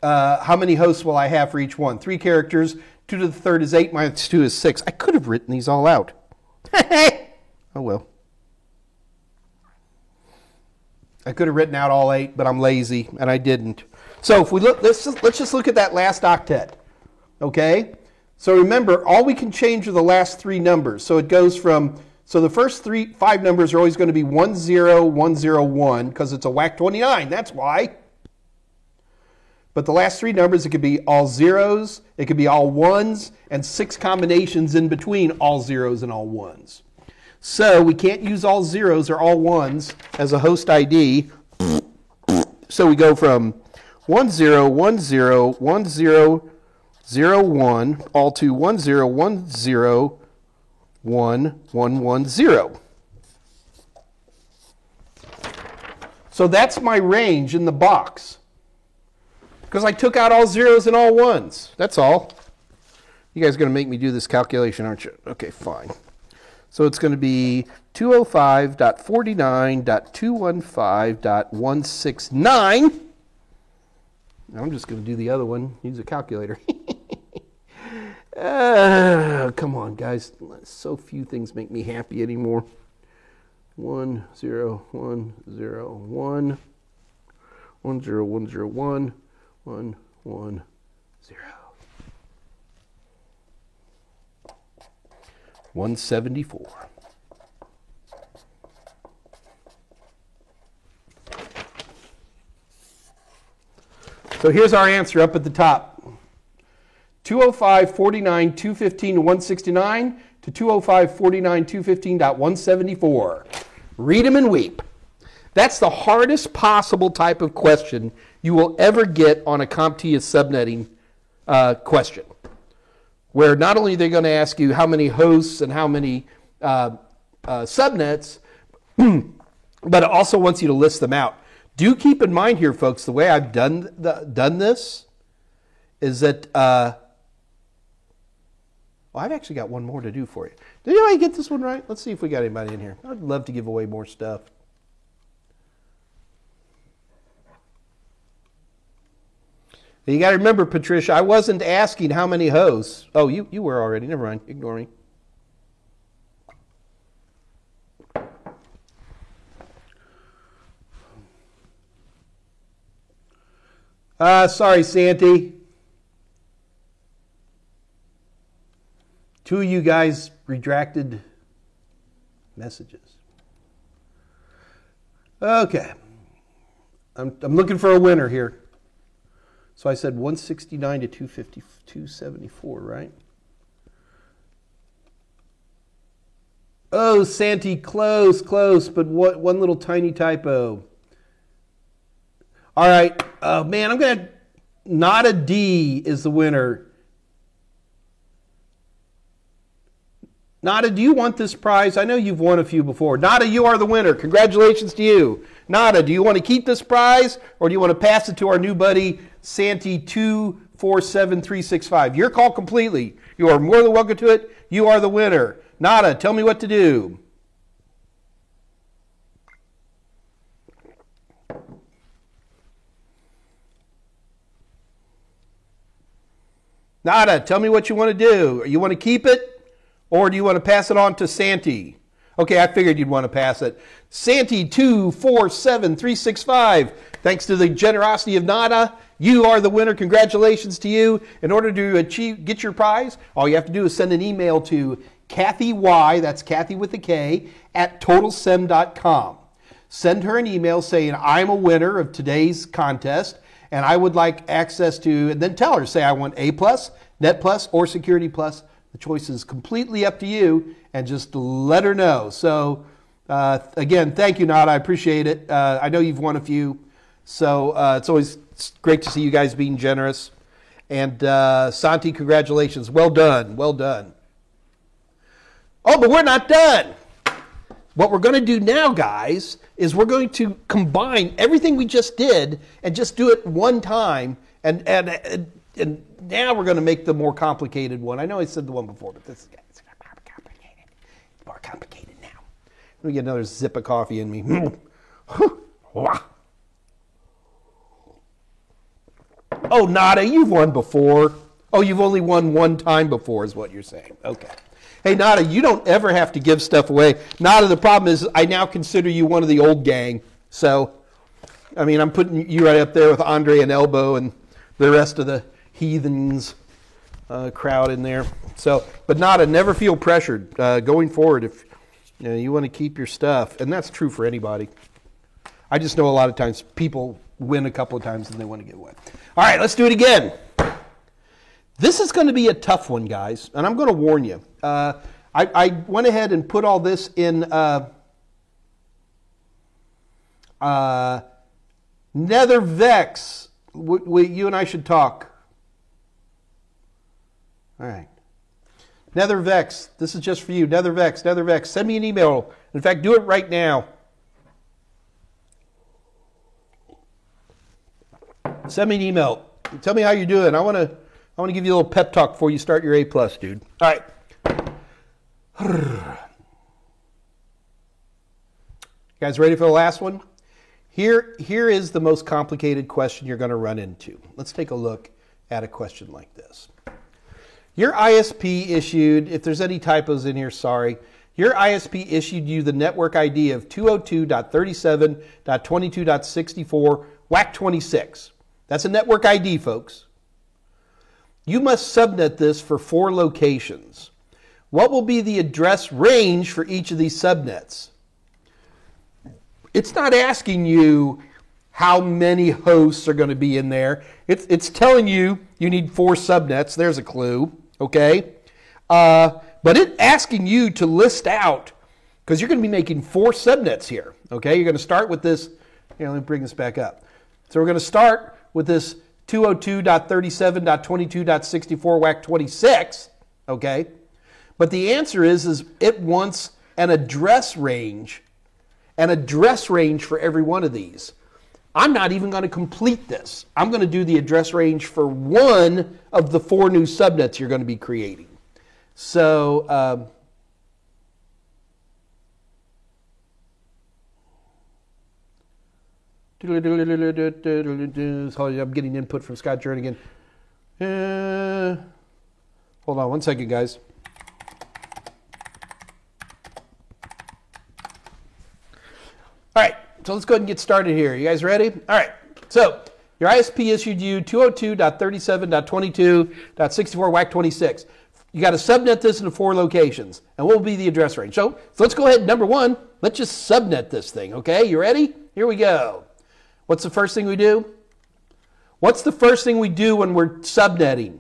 A: how many hosts will I have for each one? 3 characters, 2 to the third is 8, minus 2 is 6. I could have written these all out. Oh well. I could have written out all 8, but I'm lazy, and I didn't. So if we look, let's just look at that last octet, okay? So remember, all we can change are the last 3 numbers. So it goes from, so the first 5 numbers are always going to be 10101 because it's a WAC 29. That's why. But the last 3 numbers, it could be all zeros, it could be all ones, and 6 combinations in between all zeros and all ones. So we can't use all zeros or all ones as a host ID. So we go from 10101001 all to 10101110. So that's my range in the box. Because I took out all zeros and all ones. That's all. You guys are going to make me do this calculation, aren't you? Okay, fine. So it's going to be 205.49.215.169. I'm just going to do the other one. Use a calculator. Come on, guys. So few things make me happy anymore. 10101 10101 110. 174. So here's our answer up at the top. 205.49.215.169 to 205.49.215.174. Read them and weep. That's the hardest possible type of question you will ever get on a CompTIA subnetting question, where not only are they going to ask you how many hosts and how many subnets, but it also wants you to list them out. Do keep in mind here, folks, the way I've done this is that, well, I've actually got one more to do for you. Did anybody get this one right? Let's see if we got anybody in here. I'd love to give away more stuff. You got to remember, Patricia, I wasn't asking how many hosts. Oh, you were already. Never mind. Ignore me. Sorry, Santy. Two of you guys retracted messages. Okay. I'm looking for a winner here. So I said 169 to 250, 274, right? Oh, Santi, close, but what? One little tiny typo. All right. Oh, man, I'm going to... Nada D is the winner. Nada, do you want this prize? I know you've won a few before. Nada, you are the winner. Congratulations to you. Nada, do you want to keep this prize or do you want to pass it to our new buddy, Santi247365? Your call completely. You are more than welcome to it. You are the winner. Nada, tell me what to do. Nada, tell me what you want to do. You want to keep it? Or do you want to pass it on to Santi? Okay, I figured you'd want to pass it. Santi247365. Thanks to the generosity of Nada, you are the winner. Congratulations to you. In order to get your prize, all you have to do is send an email to Kathy Y, that's Kathy with a K, at TotalSem.com. Send her an email saying, I'm a winner of today's contest, and I would like access to, and then tell her, say I want A+, Net Plus, or Security Plus. The choice is completely up to you, and just let her know. So, again, thank you, Nada. I appreciate it. I know you've won a few, so it's always great to see you guys being generous. And Santi, congratulations. Well done. Well done. Oh, but we're not done. What we're going to do now, guys, is we're going to combine everything we just did and just do it one time, and now we're going to make the more complicated one. I know I said the one before, but this is complicated. It's more complicated now. Let me get another sip of coffee in me. Oh, Nada, you've won before. Oh, you've only won one time before is what you're saying. Okay. Hey, Nada, you don't ever have to give stuff away. Nada, the problem is I now consider you one of the old gang. So, I mean, I'm putting you right up there with Andre and Elbow and the rest of the heathens crowd in there. So, but Nada, never feel pressured going forward if you want to keep your stuff. And that's true for anybody. I just know a lot of times people win a couple of times and they want to give away. All right, let's do it again. This is going to be a tough one, guys, and I'm going to warn you. I went ahead and put all this in NetherVex. You and I should talk. All right. NetherVex, this is just for you. NetherVex, send me an email. In fact, do it right now. Send me an email. Tell me how you're doing. I want to give you a little pep talk before you start your A+, dude. All right. You guys ready for the last one? Here is the most complicated question you're going to run into. Let's take a look at a question like this. Your ISP issued, if there's any typos in here, sorry. Your ISP issued you the network ID of 202.37.22.64 WAC 26. That's a network ID, folks. You must subnet this for 4 locations. What will be the address range for each of these subnets? It's not asking you how many hosts are going to be in there. It's telling you need 4 subnets. There's a clue, okay? But it's asking you to list out, because you're going to be making 4 subnets here, okay? You're going to start with this. Here, let me bring this back up. So we're going to start with this 202.37.22.64 WAC 26, okay? But the answer is it wants an address range for every one of these. I'm not even going to complete this. I'm going to do the address range for one of the 4 new subnets you're going to be creating. So, I'm getting input from Scott Jernigan. Hold on one second, guys. All right, so let's go ahead and get started here. You guys ready? All right, so your ISP issued you 202.37.22.64 WAC 26. You got to subnet this into 4 locations. And what will be the address range? So let's go ahead. Number 1, let's just subnet this thing, okay? You ready? Here we go. What's the first thing we do? What's the first thing we do when we're subnetting?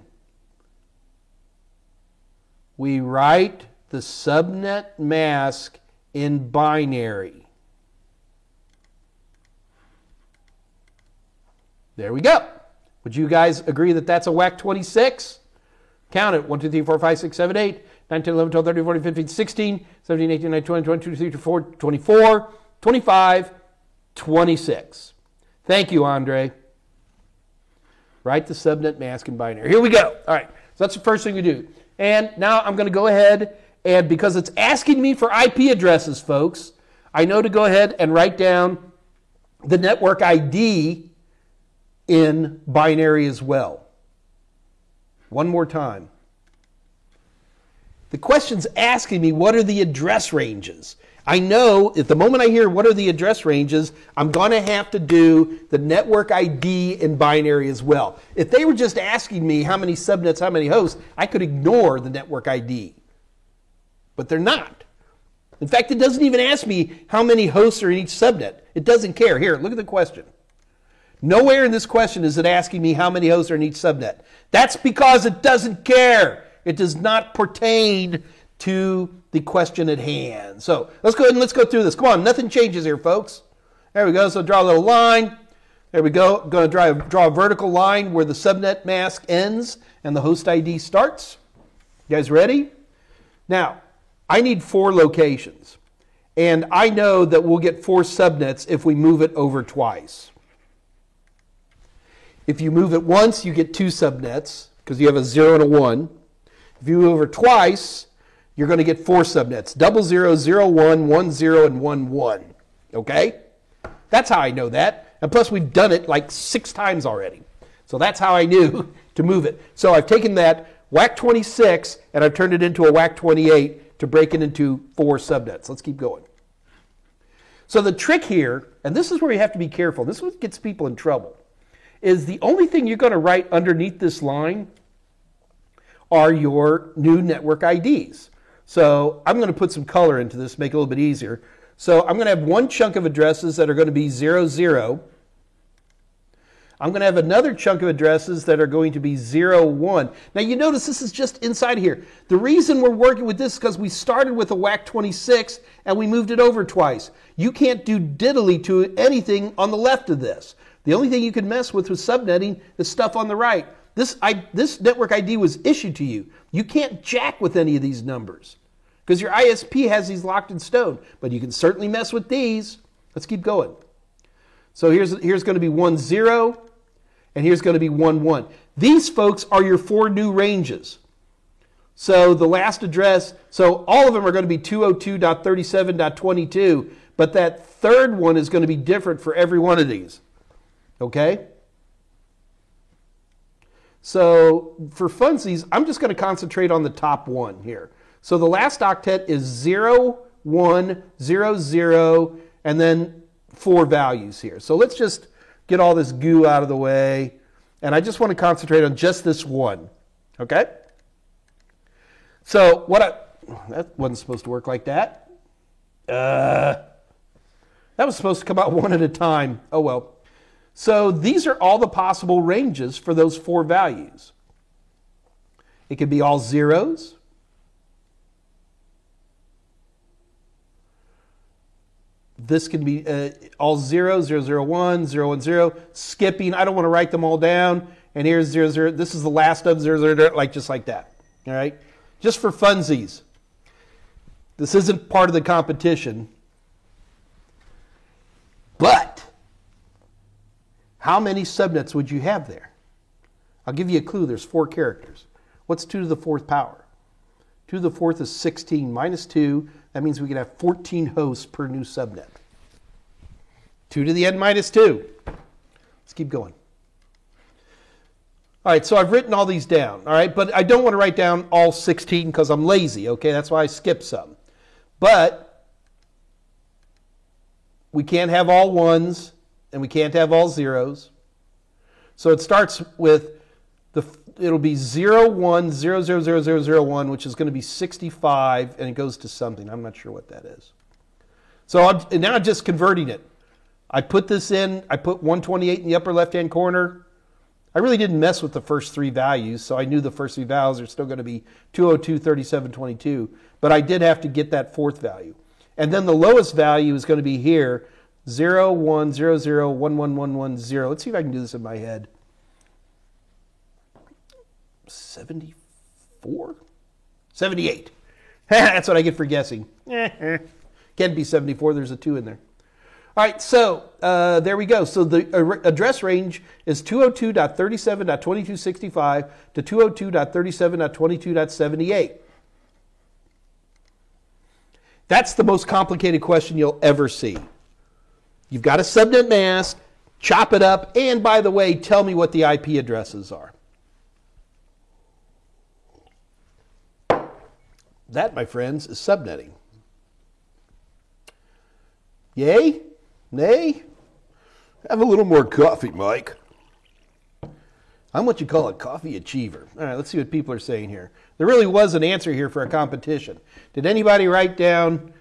A: We write the subnet mask in binary. There we go. Would you guys agree that that's a WAC 26? Count it. 1, 2, 3, 4, 5, 6, 7, 8, 9, 10, 11, 12, 13, 14, 15, 16, 17, 18, 19, 20, 22, 23, 24, 24, 25, 26. Thank you, Andre. Write the subnet mask in binary. Here we go. All right. So that's the first thing we do. And now I'm going to go ahead and, because it's asking me for IP addresses, folks, I know to go ahead and write down the network ID in binary as well. One more time. The question's asking me, what are the address ranges? I know at the moment I hear what are the address ranges, I'm going to have to do the network ID in binary as well. If they were just asking me how many subnets, how many hosts, I could ignore the network ID. But they're not. In fact, it doesn't even ask me how many hosts are in each subnet. It doesn't care. Here, look at the question. Nowhere in this question is it asking me how many hosts are in each subnet. That's because it doesn't care. It does not pertain to the question at hand. So let's go ahead and let's go through this. Come on, nothing changes here, folks. There we go. So draw a little line. There we go. I'm going to draw a vertical line where the subnet mask ends and the host ID starts. You guys ready? Now, I need 4 locations. And I know that we'll get 4 subnets if we move it over twice. If you move it once, you get 2 subnets because you have a 0 and a 1. If you move over twice, you're going to get 4 subnets. 00, 01, 10, and 11. Okay? That's how I know that. And plus, we've done it like 6 times already. So that's how I knew to move it. So I've taken that WAC 26 and I've turned it into a WAC 28 to break it into 4 subnets. Let's keep going. So the trick here, and this is where you have to be careful, this is what gets people in trouble, is the only thing you're going to write underneath this line are your new network IDs. So I'm going to put some color into this, make it a little bit easier. So I'm going to have one chunk of addresses that are going to be 00. I'm going to have another chunk of addresses that are going to be 01. Now you notice this is just inside here. The reason we're working with this is because we started with a WAC 26 and we moved it over twice. You can't do diddly to anything on the left of this. The only thing you can mess with subnetting is stuff on the right. This network ID was issued to you. You can't jack with any of these numbers because your ISP has these locked in stone. But you can certainly mess with these. Let's keep going. So here's going to be 10, and here's going to be 11. These, folks, are your 4 new ranges. So the last address, so all of them are going to be 202.37.22, but that third one is going to be different for every one of these. Okay? So for funsies, I'm just going to concentrate on the top one here. So the last octet is 0, 1, 0, 0, and then 4 values here. So let's just get all this goo out of the way. And I just want to concentrate on just this one. Okay? So that wasn't supposed to work like that. That was supposed to come out one at a time. Oh well. So these are all the possible ranges for those 4 values. It could be all zeros. This can be all 0, 0, 0, 1, 0, 1, 0, skipping. I don't want to write them all down. And here's 0, 0. This is the last of 0, 0, 0, like just like that. All right? Just for funsies. This isn't part of the competition. But how many subnets would you have there? I'll give you a clue. There's 4 characters. What's 2 to the 4th power? 2 to the 4th is 16 minus 2. That means we can have 14 hosts per new subnet. 2 to the n minus 2. Let's keep going. All right, so I've written all these down, all right? But I don't want to write down all 16 because I'm lazy, okay? That's why I skipped some. But we can't have all 1s and we can't have all 0s. So it starts with it'll be 01000001, which is going to be 65, and it goes to something. I'm not sure what that is. So now I'm just converting it. I put this in. I put 128 in the upper left-hand corner. I really didn't mess with the first three values, so I knew the first three values are still going to be 202, 37, 22. But I did have to get that fourth value. And then the lowest value is going to be here, 0100111110. Let's see if I can do this in my head. 74? 78. That's what I get for guessing. Can't be 74. There's a 2 in there. All right, so there we go. So the address range is 202.37.2265 to 202.37.22.78. That's the most complicated question you'll ever see. You've got a subnet mask, chop it up, and by the way, tell me what the IP addresses are. That, my friends, is subnetting. Yay? Nay? Have a little more coffee, Mike. I'm what you call a coffee achiever. All right, let's see what people are saying here. There really was an answer here for a competition. Did anybody write down...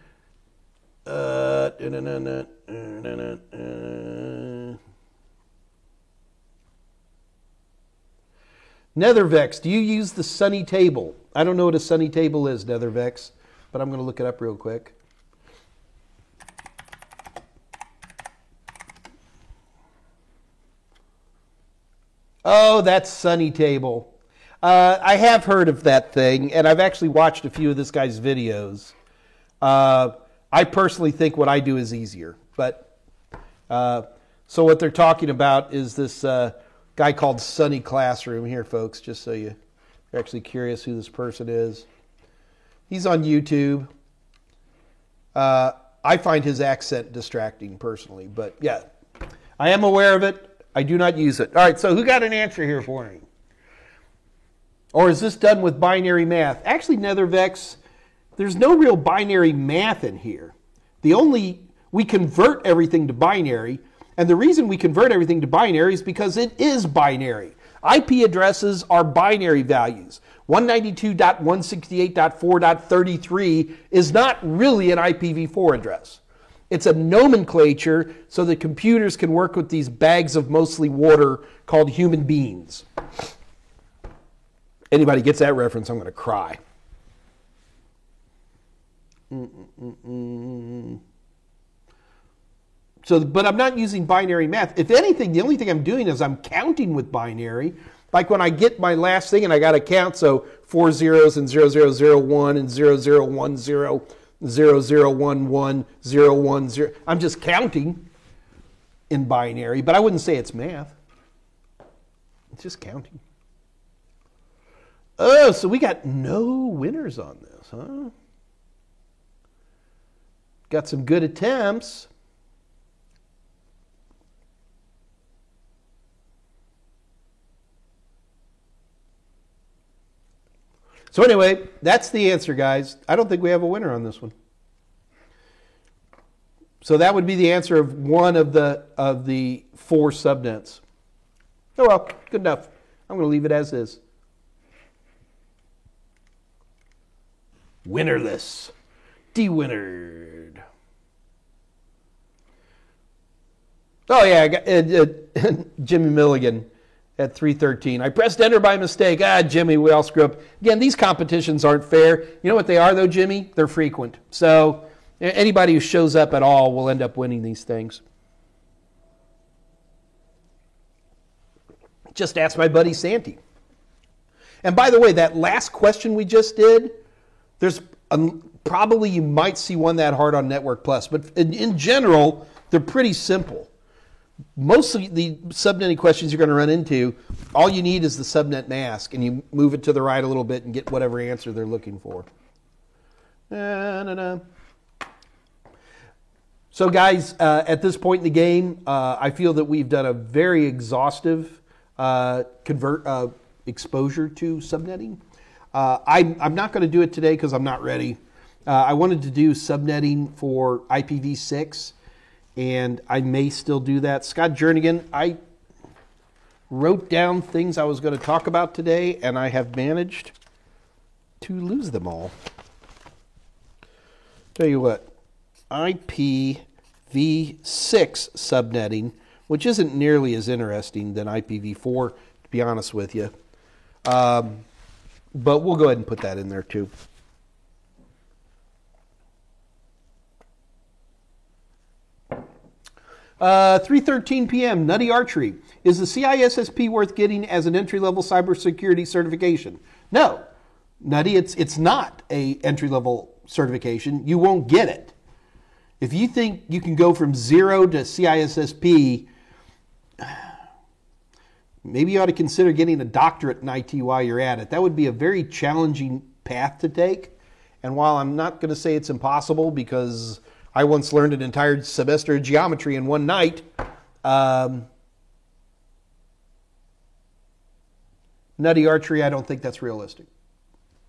A: Nethervex, do you use the Sunny Table? I don't know what a Sunny Table is, Nethervex, but I'm going to look it up real quick. Oh, that's Sunny Table. I have heard of that thing, and I've actually watched a few of this guy's videos. I personally think what I do is easier. But so what they're talking about is this guy called Sunny Classroom here, folks, just so you're actually curious who this person is. He's on YouTube. I find his accent distracting personally, but yeah, I am aware of it. I do not use it. All right, so who got an answer here for me? Or is this done with binary math? Actually, Nethervex, there's no real binary math in here. We convert everything to binary, and the reason we convert everything to binary is because it is binary. IP addresses are binary values. 192.168.4.33 is not really an IPv4 address. It's a nomenclature so that computers can work with these bags of mostly water called human beings. Anybody gets that reference, I'm going to cry. So, but I'm not using binary math. If anything, the only thing I'm doing is I'm counting with binary. Like when I get my last thing and I got to count, so 4 zeros and 0001 and 0010, 0011, 010. I'm just counting in binary, but I wouldn't say it's math. It's just counting. Oh, so we got no winners on this, huh? Got some good attempts. So anyway, that's the answer, guys. I don't think we have a winner on this one. So that would be the answer of one of the 4 subnets. Oh well, good enough. I'm going to leave it as is. Winnerless. De-winnered. Oh yeah, I got, Jimmy Milligan at 313. I pressed enter by mistake. Jimmy, we all screw up. Again, these competitions aren't fair. You know what they are, though, Jimmy? They're frequent. So anybody who shows up at all will end up winning these things. Just ask my buddy Santi. And by the way, that last question we just did, there's probably you might see one that hard on Network Plus, but in general, they're pretty simple. Most of the subnetting questions you're going to run into, all you need is the subnet mask, and you move it to the right a little bit and get whatever answer they're looking for. So guys, at this point in the game, I feel that we've done a very exhaustive exposure to subnetting. I'm not going to do it today because I'm not ready. I wanted to do subnetting for IPv6, and I may still do that. Scott Jernigan, wrote down things I was going to talk about today, and I have managed to lose them all. Tell you what, IPv6 subnetting, which isn't nearly as interesting than IPv4, to be honest with you. But we'll go ahead and put that in there too. Uh, 3:13 p.m. Nutty Archery. Is the CISSP worth getting as an entry-level cybersecurity certification? No, Nutty, it's not a entry-level certification. You won't get it. If you think you can go from 0 to CISSP, maybe you ought to consider getting a doctorate in IT while you're at it. That would be a very challenging path to take. And while I'm not going to say it's impossible, because I once learned an entire semester of geometry in one night, Nutty Archery, I don't think that's realistic.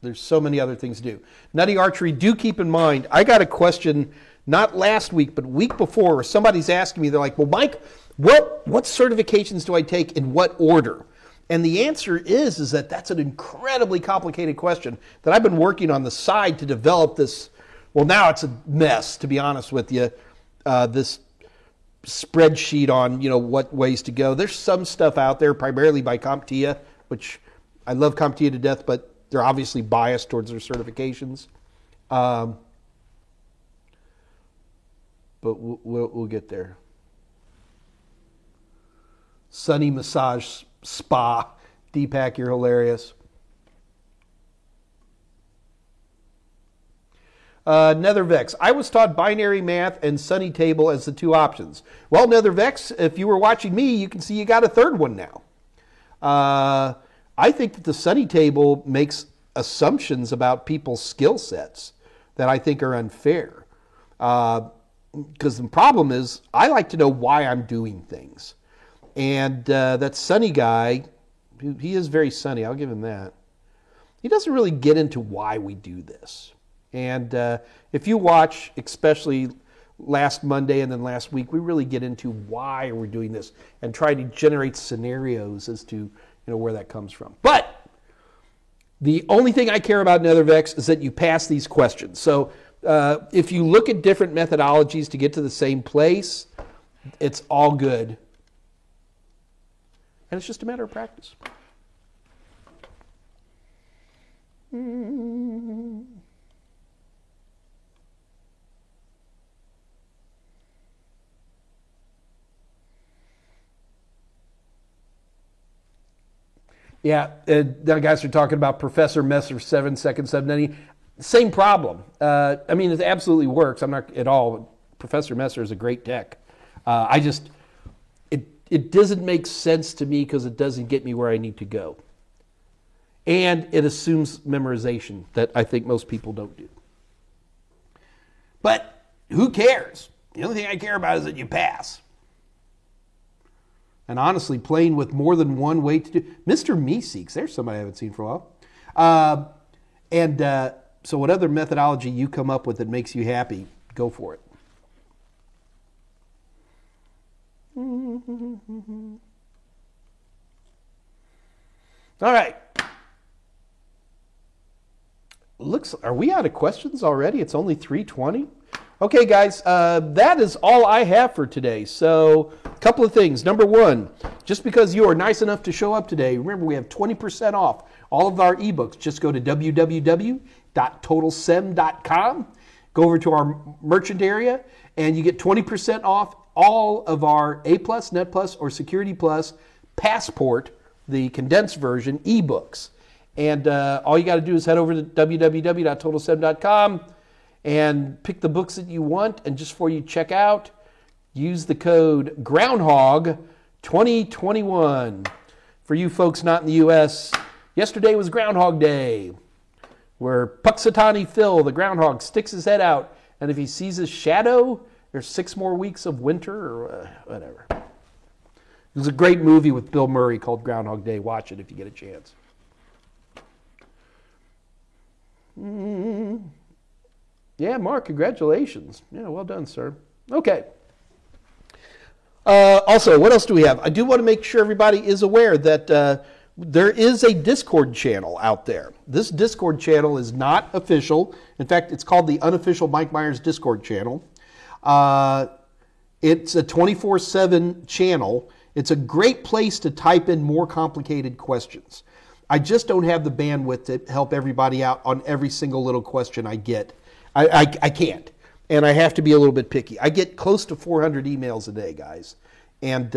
A: There's so many other things to do. Nutty Archery, do keep in mind, I got a question not last week, but week before, where somebody's asking me, they're like, well, Mike, what certifications do I take in what order? And the answer is that that's an incredibly complicated question that I've been working on the side to develop this. Well, now it's a mess, to be honest with you, this spreadsheet on, what ways to go. There's some stuff out there, primarily by CompTIA, which I love CompTIA to death, but they're obviously biased towards their certifications. But we'll get there. Sunny Massage Spa. Deepak, you're hilarious. Nethervex. I was taught binary math and Sunny Table as the two options. Well, Nethervex, if you were watching me, you can see you got a third one now. I think that the Sunny Table makes assumptions about people's skill sets that I think are unfair. Because the problem is, I like to know why I'm doing things. And that Sunny guy, he is very sunny, I'll give him that. He doesn't really get into why we do this. And if you watch, especially last Monday and then last week, we really get into why we're doing this and try to generate scenarios as to where that comes from. But the only thing I care about in Nethervex is that you pass these questions. So if you look at different methodologies to get to the same place, it's all good. And it's just a matter of practice. Yeah, the guys are talking about Professor Messer 7-second subnetting. Same problem. I mean, it absolutely works. I'm not at all. Professor Messer is a great tech. It doesn't make sense to me because it doesn't get me where I need to go. And it assumes memorization that I think most people don't do. But who cares? The only thing I care about is that you pass. And honestly, playing with more than one way to do... Mr. Meeseeks, there's somebody I haven't seen for a while. So what other methodology you come up with that makes you happy, go for it. All right. Are we out of questions already? It's only 3:20. Okay, guys, that is all I have for today. So, a couple of things. Number one, just because you are nice enough to show up today, remember we have 20% off all of our ebooks. Just go to www.totalsem.com, go over to our merchant area, and you get 20% off all of our A+, Net+, or Security Plus Passport, the condensed version, ebooks. And all you got to do is head over to www.totalsem.com and pick the books that you want. And just before you check out, use the code Groundhog 2021. For you folks not in the U.S., yesterday was Groundhog Day, where Puxatani Phil, the groundhog, sticks his head out, and if he sees his shadow, there's 6 more weeks of winter or whatever. There's a great movie with Bill Murray called Groundhog Day. Watch it if you get a chance. Yeah, Mark, congratulations. Yeah, well done, sir. Okay. Also, what else do we have? I do want to make sure everybody is aware that there is a Discord channel out there. This Discord channel is not official. In fact, it's called the Unofficial Mike Myers Discord channel. It's a 24/7 channel. It's a great place to type in more complicated questions. I just don't have the bandwidth to help everybody out on every single little question I get. I can't. And I have to be a little bit picky. I get close to 400 emails a day, guys. And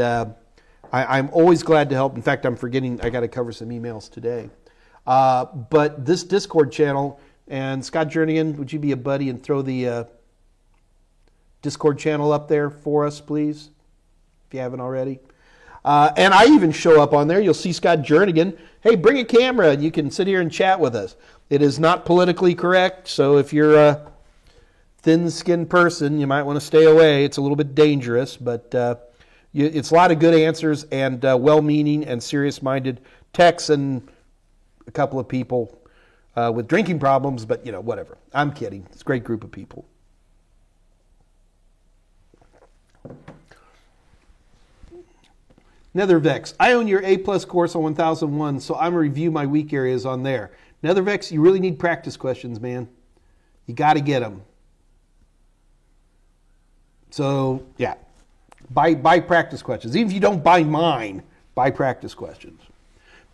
A: I'm always glad to help. In fact, I'm forgetting I got to cover some emails today. But this Discord channel, and Scott Jernigan, would you be a buddy and throw the Discord channel up there for us, please, if you haven't already? And I even show up on there. You'll see Scott Jernigan. Hey, bring a camera and you can sit here and chat with us. It is not politically correct, so if you're a thin-skinned person, you might want to stay away. It's a little bit dangerous, but it's a lot of good answers and well-meaning and serious-minded texts and a couple of people with drinking problems, but, whatever. I'm kidding. It's a great group of people. Nethervex, I own your A-plus course on 1001, so I'm going to review my weak areas on there. Nethervex, you really need practice questions, man. You got to get them. So, yeah, buy practice questions. Even if you don't buy mine, buy practice questions.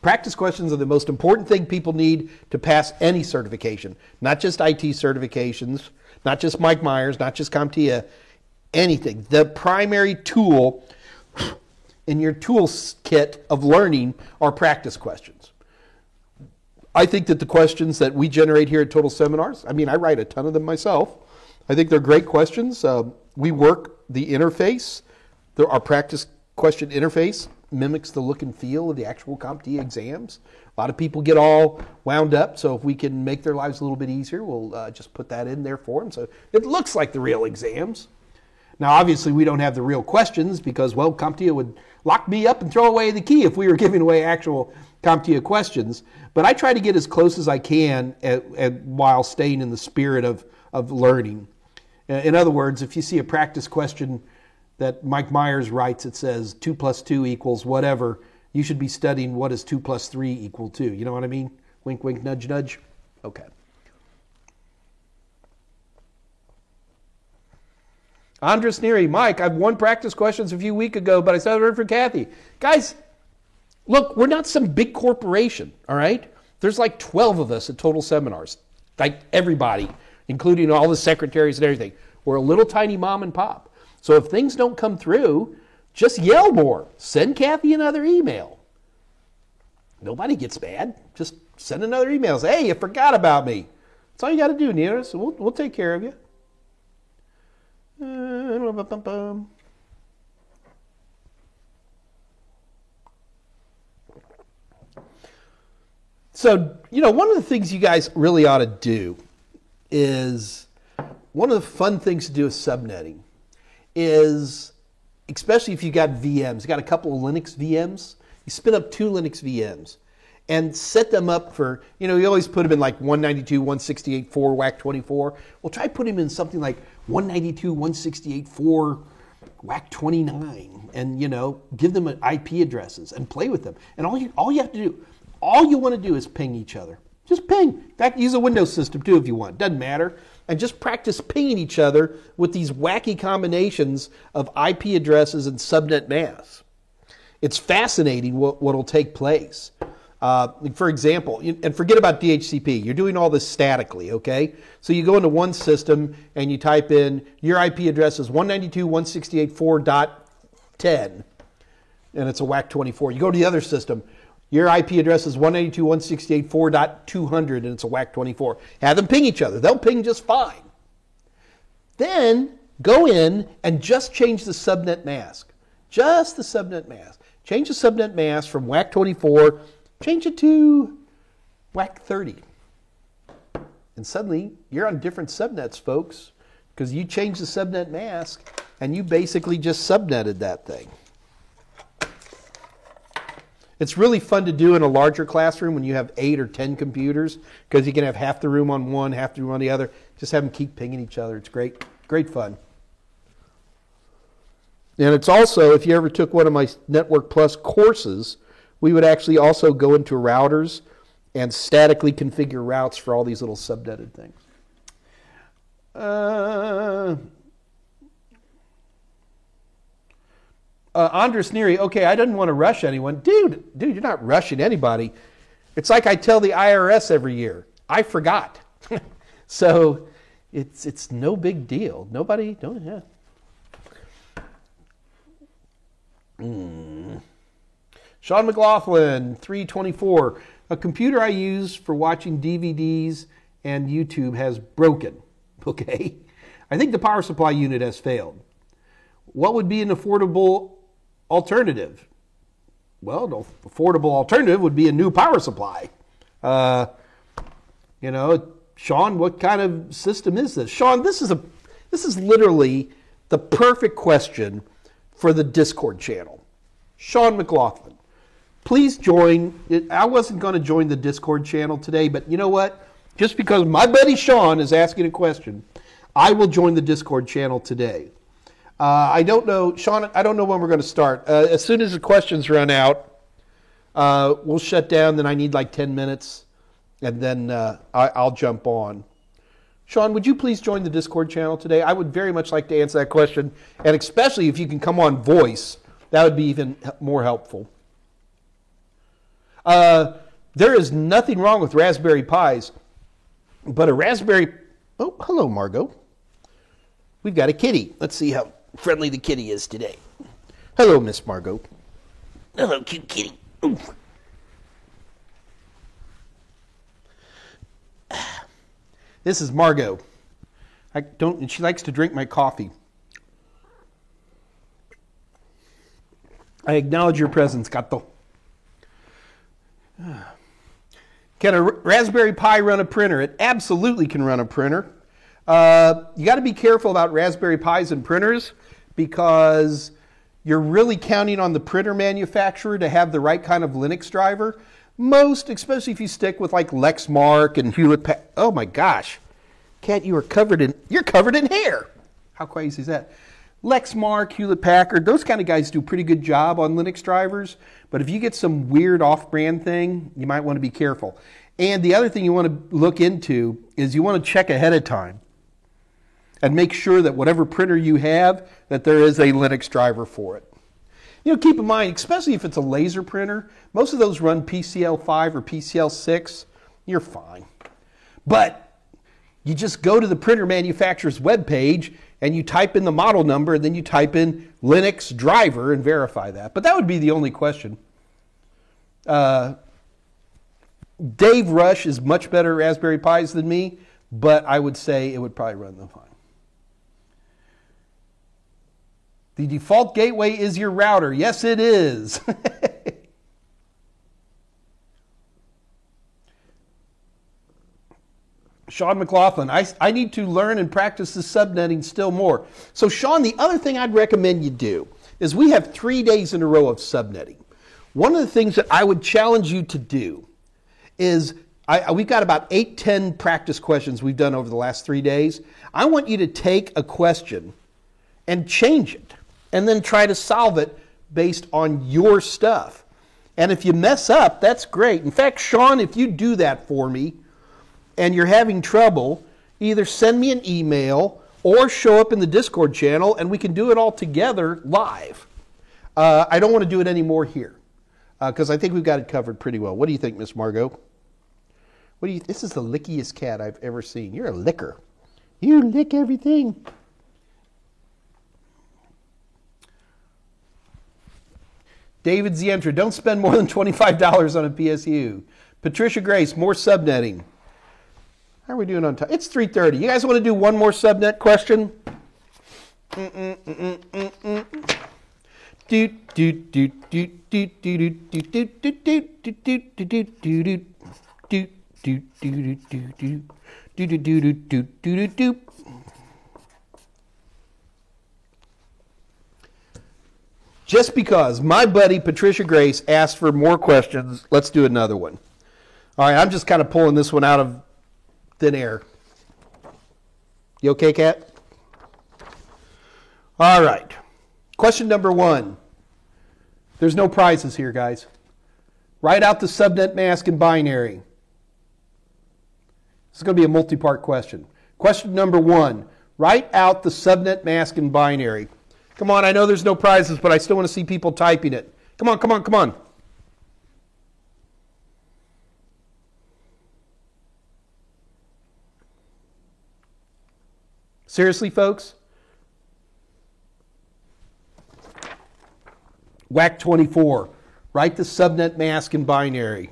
A: Practice questions are the most important thing people need to pass any certification, not just IT certifications, not just Mike Myers, not just CompTIA, anything. The primary tool in your toolkit of learning are practice questions. I think that the questions that we generate here at Total Seminars, I write a ton of them myself. I think they're great questions. We work the interface. Our practice question interface mimics the look and feel of the actual CompTIA exams. A lot of people get all wound up, so if we can make their lives a little bit easier, we'll just put that in there for them. So it looks like the real exams. Now, obviously, we don't have the real questions because, well, CompTIA would lock me up and throw away the key if we were giving away actual CompTIA questions. But I try to get as close as I can while staying in the spirit of learning. In other words, if you see a practice question that Mike Myers writes, it says 2 + 2 = whatever, you should be studying what does 2 + 3 = 2. You know what I mean? Wink, wink, nudge, nudge. Okay. Andres Neary, Mike, I've won practice questions a few weeks ago, but I started for Kathy. Guys, look, we're not some big corporation, all right? There's like 12 of us at Total Seminars, like everybody, including all the secretaries and everything. We're a little tiny mom and pop. So if things don't come through, just yell more. Send Kathy another email. Nobody gets mad. Just send another email. Say, hey, you forgot about me. That's all you got to do, Nina. So we'll take care of you. So, one of the things you guys really ought to do is, one of the fun things to do with subnetting is, especially if you got VMs, you got a couple of Linux VMs, you spin up 2 Linux VMs and set them up for, you always put them in like 192.168.4 WAC24. Well, try putting them in something like 192.168.4 WAC29 and, give them IP addresses and play with them. And all you have to do, all you want to do is ping each other. Just ping. In fact, use a Windows system too if you want. Doesn't matter. And just practice pinging each other with these wacky combinations of IP addresses and subnet masks. It's fascinating what will take place. For example, and forget about DHCP. You're doing all this statically, okay? So you go into one system and you type in your IP address is 192.168.4.10, and it's a WAC24. You go to the other system. Your IP address is 192.168.4.200, and it's a WAC24. Have them ping each other. They'll ping just fine. Then go in and just change the subnet mask. Just the subnet mask. Change the subnet mask from WAC24, change it to WAC30. And suddenly, you're on different subnets, folks, because you changed the subnet mask, and you basically just subnetted that thing. It's really fun to do in a larger classroom when you have 8 or 10 computers, because you can have half the room on one, half the room on the other. Just have them keep pinging each other. It's great, great fun. And it's also, if you ever took one of my Network Plus courses, we would actually also go into routers and statically configure routes for all these little subnetted things. Andres Neary, okay, I didn't want to rush anyone. Dude, you're not rushing anybody. It's like I tell the IRS every year, I forgot. So it's no big deal. Nobody, don't, yeah. Sean McLaughlin, 324. A computer I use for watching DVDs and YouTube has broken. Okay. I think the power supply unit has failed. What would be an affordable alternative? Well, an affordable alternative would be a new power supply. Sean, what kind of system is this? Sean, this is literally the perfect question for the Discord channel. Sean McLaughlin, please join. I wasn't going to join the Discord channel today, but you know what? Just because my buddy Sean is asking a question, I will join the Discord channel today. I don't know, Sean, I don't know when we're going to start. As soon as the questions run out, we'll shut down. Then I need like 10 minutes, and then I'll jump on. Sean, would you please join the Discord channel today? I would very much like to answer that question, and especially if you can come on voice, that would be even more helpful. There is nothing wrong with Raspberry Pis, but a Raspberry... Oh, hello, Margot. We've got a kitty. Let's see how friendly the kitty is today. Hello, Miss Margot. Hello, cute kitty. Oof. This is Margot. She likes to drink my coffee. I acknowledge your presence, Gato. Can a Raspberry Pi run a printer? It absolutely can run a printer. You got to be careful about Raspberry Pis and printers because you're really counting on the printer manufacturer to have the right kind of Linux driver. Most, especially if you stick with like Lexmark and Hewlett Packard. Oh my gosh, Kat, you're covered in hair. How crazy is that? Lexmark, Hewlett Packard, those kind of guys do a pretty good job on Linux drivers. But if you get some weird off-brand thing, you might want to be careful. And the other thing you want to look into is you want to check ahead of time and make sure that whatever printer you have, that there is a Linux driver for it. Keep in mind, especially if it's a laser printer, most of those run PCL5 or PCL6. You're fine. But you just go to the printer manufacturer's webpage and you type in the model number, and then you type in Linux driver and verify that. But that would be the only question. Dave Rush is much better at Raspberry Pis than me, but I would say it would probably run them fine. The default gateway is your router. Yes, it is. Sean McLaughlin, I need to learn and practice the subnetting still more. So Sean, the other thing I'd recommend you do is we have 3 days in a row of subnetting. One of the things that I would challenge you to do is, we've got about 8-10 practice questions we've done over the last 3 days. I want you to take a question and change it, and then try to solve it based on your stuff. And if you mess up, that's great. In fact, Sean, if you do that for me, and you're having trouble, either send me an email or show up in the Discord channel, and we can do it all together live. I don't want to do it anymore here, because I think we've got it covered pretty well. What do you think, Miss Margot? This is the lickiest cat I've ever seen. You're a licker. You lick everything. David Zientra, don't spend more than $25 on a PSU. Patricia Grace, more subnetting. How are we doing on time? It's 3:30. You guys want to do one more subnet question? Just because my buddy Patricia Grace asked for more questions, let's do another one. All right, I'm just kind of pulling this one out of thin air. You okay, Kat? All right. Question number 1. There's no prizes here, guys. Write out the subnet mask in binary. This is going to be a multi-part question. Question number 1. Write out the subnet mask in binary. Come on, I know there's no prizes, but I still want to see people typing it. Come on, come on, come on. Seriously, folks? WAC 24. Write the subnet mask in binary.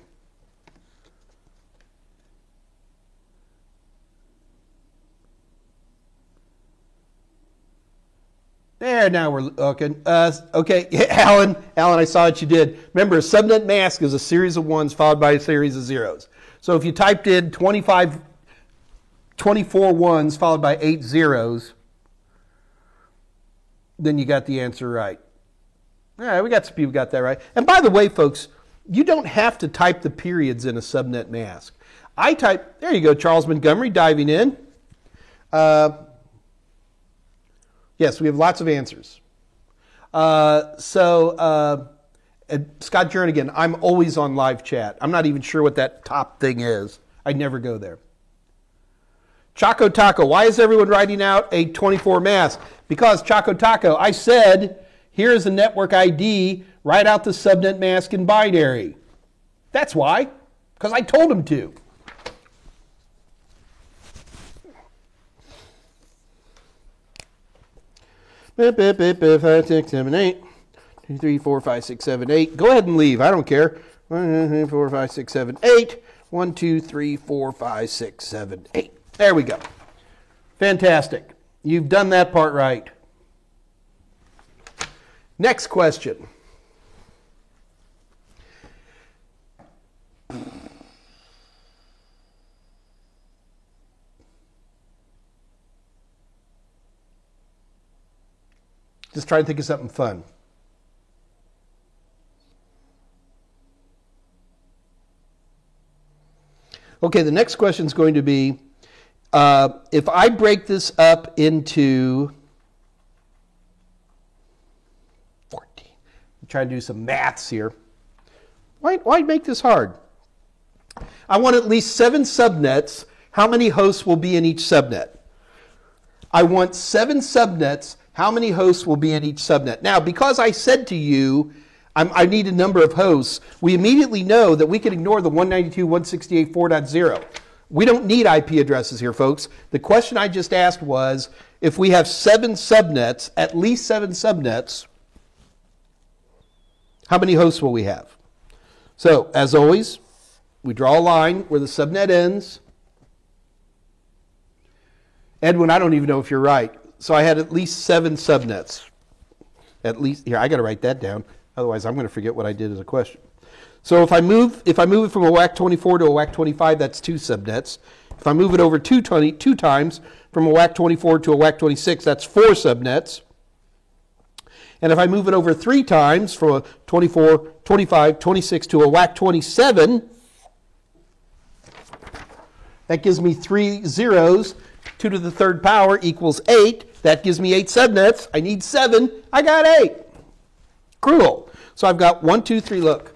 A: There, now we're looking. Okay, Alan, I saw what you did. Remember, a subnet mask is a series of ones followed by a series of zeros. So if you typed in 24 ones followed by 8 zeros, then you got the answer right. All right, we got some people got that right. And by the way, folks, you don't have to type the periods in a subnet mask. There you go, Charles Montgomery diving in. Yes, we have lots of answers. Scott Jernigan, I'm always on live chat. I'm not even sure what that top thing is. I never go there. Choco Taco, why is everyone writing out a 24 mask? Because, Choco Taco, I said, here's a network ID, write out the subnet mask in binary. That's why, because I told him to. Beep, beep, beep, beep, 5, 6, 7, 8. 2, 3, 4, 5, 6, 7, 8. Go ahead and leave. I don't care. 1, 2, 3, 4, 5, 6, 7, 8. 1, 2, 3, 4, 5, 6, 7, 8. There we go. Fantastic. You've done that part right. Next question. Just try to think of something fun. Okay, the next question is going to be, if I break this up into 14, I'm trying to do some maths here. Why make this hard? I want at least 7 subnets. How many hosts will be in each subnet? I want 7 subnets. How many hosts will be in each subnet? Now, because I said to you, I need a number of hosts, we immediately know that we can ignore the 192.168.4.0. We don't need IP addresses here, folks. The question I just asked was, if we have 7 subnets, at least 7 subnets, how many hosts will we have? So, as always, we draw a line where the subnet ends. Edwin, I don't even know if you're right. So I had at least 7 subnets. At least, here, I got to write that down. Otherwise, I'm going to forget what I did as a question. So if I move it from a WAC 24 to a WAC 25, that's 2 subnets. If I move it over two times from a WAC 24 to a WAC 26, that's 4 subnets. And if I move it over 3 times from a 24, 25, 26 to a WAC 27, that gives me 3 zeros. 2 to the 3rd power equals 8. That gives me 8 subnets. I need 7. I got 8. Cool. So I've got 1, 2, 3. Look.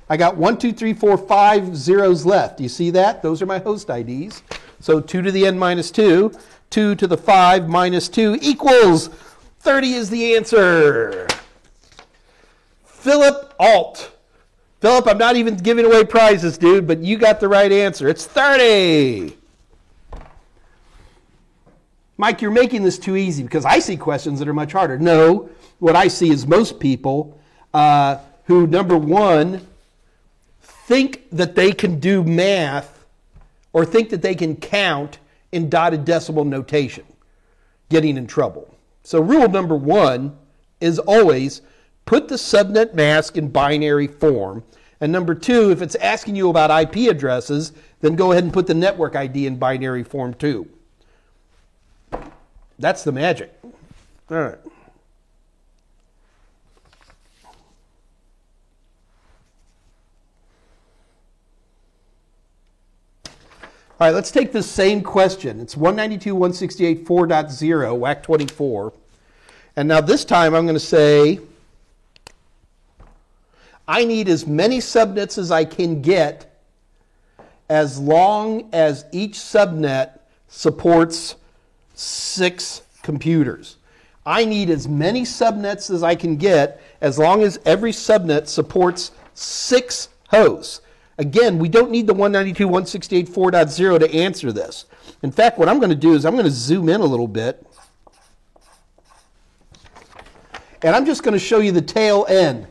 A: I got 1, 2, 3, 4, 5 zeros left. Do you see that? Those are my host IDs. So 2 to the n minus 2. 2 to the 5 minus 2 equals 30 is the answer. Philip Alt. Philip, I'm not even giving away prizes, dude, but you got the right answer. It's 30. Mike, you're making this too easy because I see questions that are much harder. No, what I see is most people who, number one, think that they can do math or think that they can count in dotted decimal notation, getting in trouble. So rule number 1 is always put the subnet mask in binary form. And number 2, if it's asking you about IP addresses, then go ahead and put the network ID in binary form too. That's the magic. All right. All right, let's take this same question. It's 192.168.4.0, WAC 24. And now this time I'm going to say I need as many subnets as I can get as long as each subnet supports 6 computers. I need as many subnets as I can get as long as every subnet supports 6 hosts. Again, we don't need the 192.168.4.0 to answer this. In fact, what I'm going to do is I'm going to zoom in a little bit. And I'm just going to show you the tail end.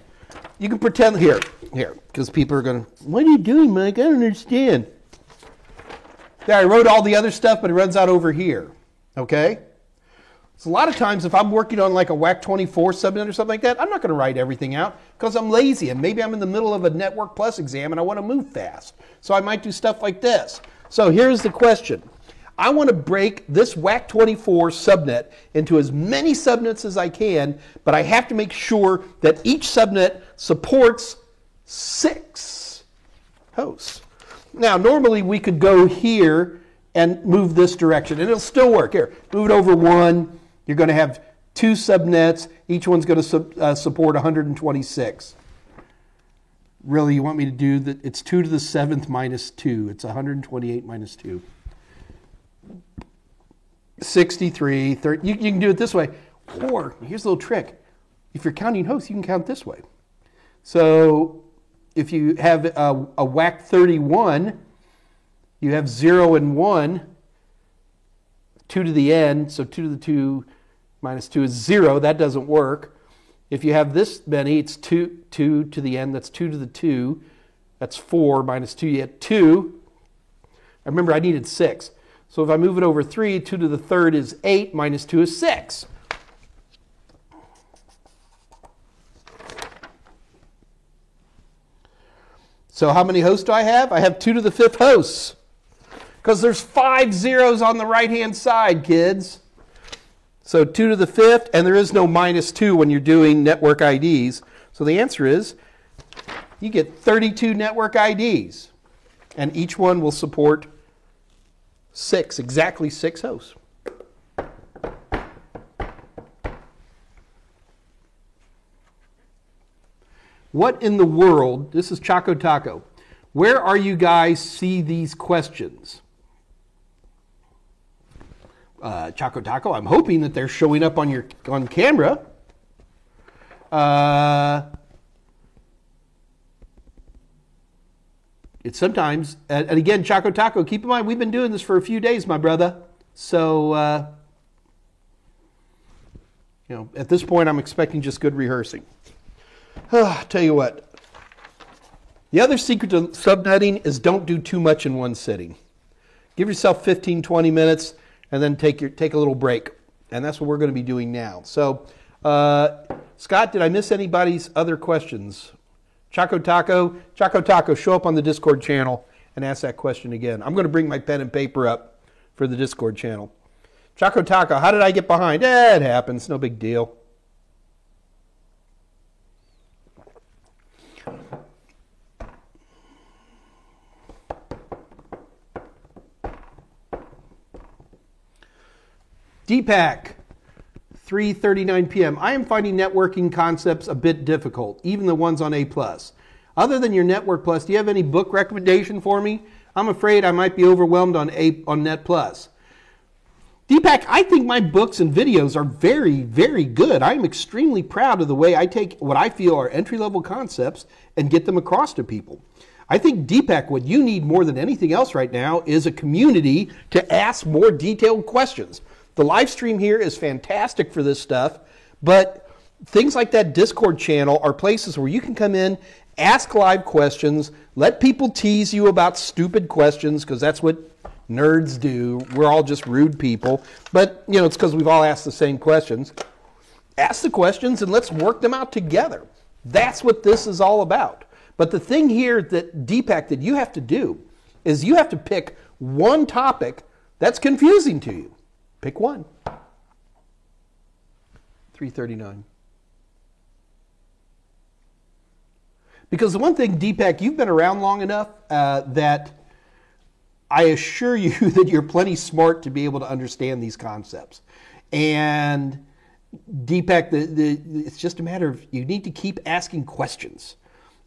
A: You can pretend, here, because people are going to, what are you doing, Mike? I don't understand. Yeah, I wrote all the other stuff, but it runs out over here. Okay? So a lot of times if I'm working on like a WAC24 subnet or something like that, I'm not going to write everything out because I'm lazy and maybe I'm in the middle of a Network Plus exam and I want to move fast. So I might do stuff like this. So here's the question. I want to break this WAC24 subnet into as many subnets as I can, but I have to make sure that each subnet supports 6 hosts. Now, normally we could go here and move this direction, and it'll still work. Here, move it over 1. You're going to have 2 subnets. Each one's going to support 126. Really, you want me to do that? It's 2 to the 7th minus 2. It's 128 minus 2. 63, 30. You can do it this way. Or, here's a little trick. If you're counting hosts, you can count this way. So, if you have a WAC 31, you have 0 and 1, 2 to the n, so 2 to the 2 minus 2 is 0. That doesn't work. If you have this many, it's 2 to the n, that's 2 to the 2. That's 4 minus 2, you get 2. Remember, I needed 6. So if I move it over 3, 2 to the 3rd is 8, minus 2 is 6. So how many hosts do I have? I have 2 to the 5th hosts. Because there's 5 zeros on the right-hand side, kids. So 2 to the 5th, and there is no minus 2 when you're doing network IDs. So the answer is, you get 32 network IDs. And each one will support 6, exactly 6 hosts. What in the world, this is Choco Taco, where are you guys see these questions? Choco Taco, I'm hoping that they're showing up on camera. It's sometimes, and again, Choco Taco, keep in mind, we've been doing this for a few days, my brother. So, at this point, I'm expecting just good rehearsing. Tell you what, the other secret to subnetting is don't do too much in one sitting. Give yourself 15, 20 minutes, and then take a little break. And that's what we're going to be doing now. So, Scott, did I miss anybody's other questions? Choco Taco, show up on the Discord channel and ask that question again. I'm going to bring my pen and paper up for the Discord channel. Choco Taco, how did I get behind? It happens, no big deal. Deepak, 3:39 p.m. I am finding networking concepts a bit difficult, even the ones on A+. Other than your Network Plus, do you have any book recommendation for me? I'm afraid I might be overwhelmed on Net Plus. Deepak, I think my books and videos are very, very good. I am extremely proud of the way I take what I feel are entry-level concepts and get them across to people. I think, Deepak, what you need more than anything else right now is a community to ask more detailed questions. The live stream here is fantastic for this stuff, but things like that Discord channel are places where you can come in, ask live questions, let people tease you about stupid questions, because that's what nerds do. We're all just rude people. But, it's because we've all asked the same questions. Ask the questions and let's work them out together. That's what this is all about. But the thing here that, Deepak, that you have to do is you have to pick one topic that's confusing to you. Pick one. 3:39. Because the one thing, Deepak, you've been around long enough that I assure you that you're plenty smart to be able to understand these concepts. And, Deepak, it's just a matter of you need to keep asking questions.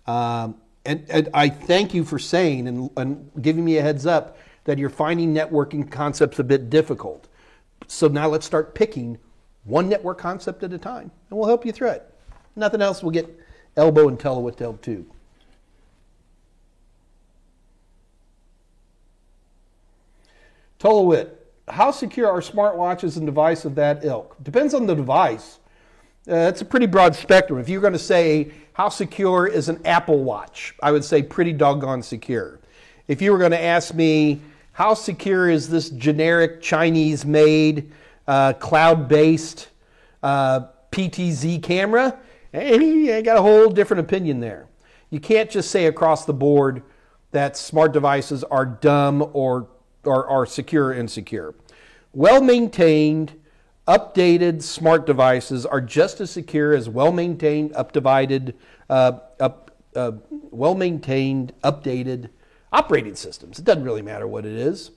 A: And I thank you for saying and giving me a heads up that you're finding networking concepts a bit difficult. So now let's start picking one network concept at a time, and we'll help you through it. Nothing else, we'll get elbow and Telewit to help too. Telewit, how secure are smartwatches and devices of that ilk? Depends on the device. It's a pretty broad spectrum. If you're going to say how secure is an Apple Watch, I would say pretty doggone secure. If you were going to ask me how secure is this generic Chinese-made, cloud-based PTZ camera, I got a whole different opinion there. You can't just say across the board that smart devices are dumb or are secure or insecure. Well-maintained, updated smart devices are just as secure as well-maintained, updated operating systems. It doesn't really matter what it is.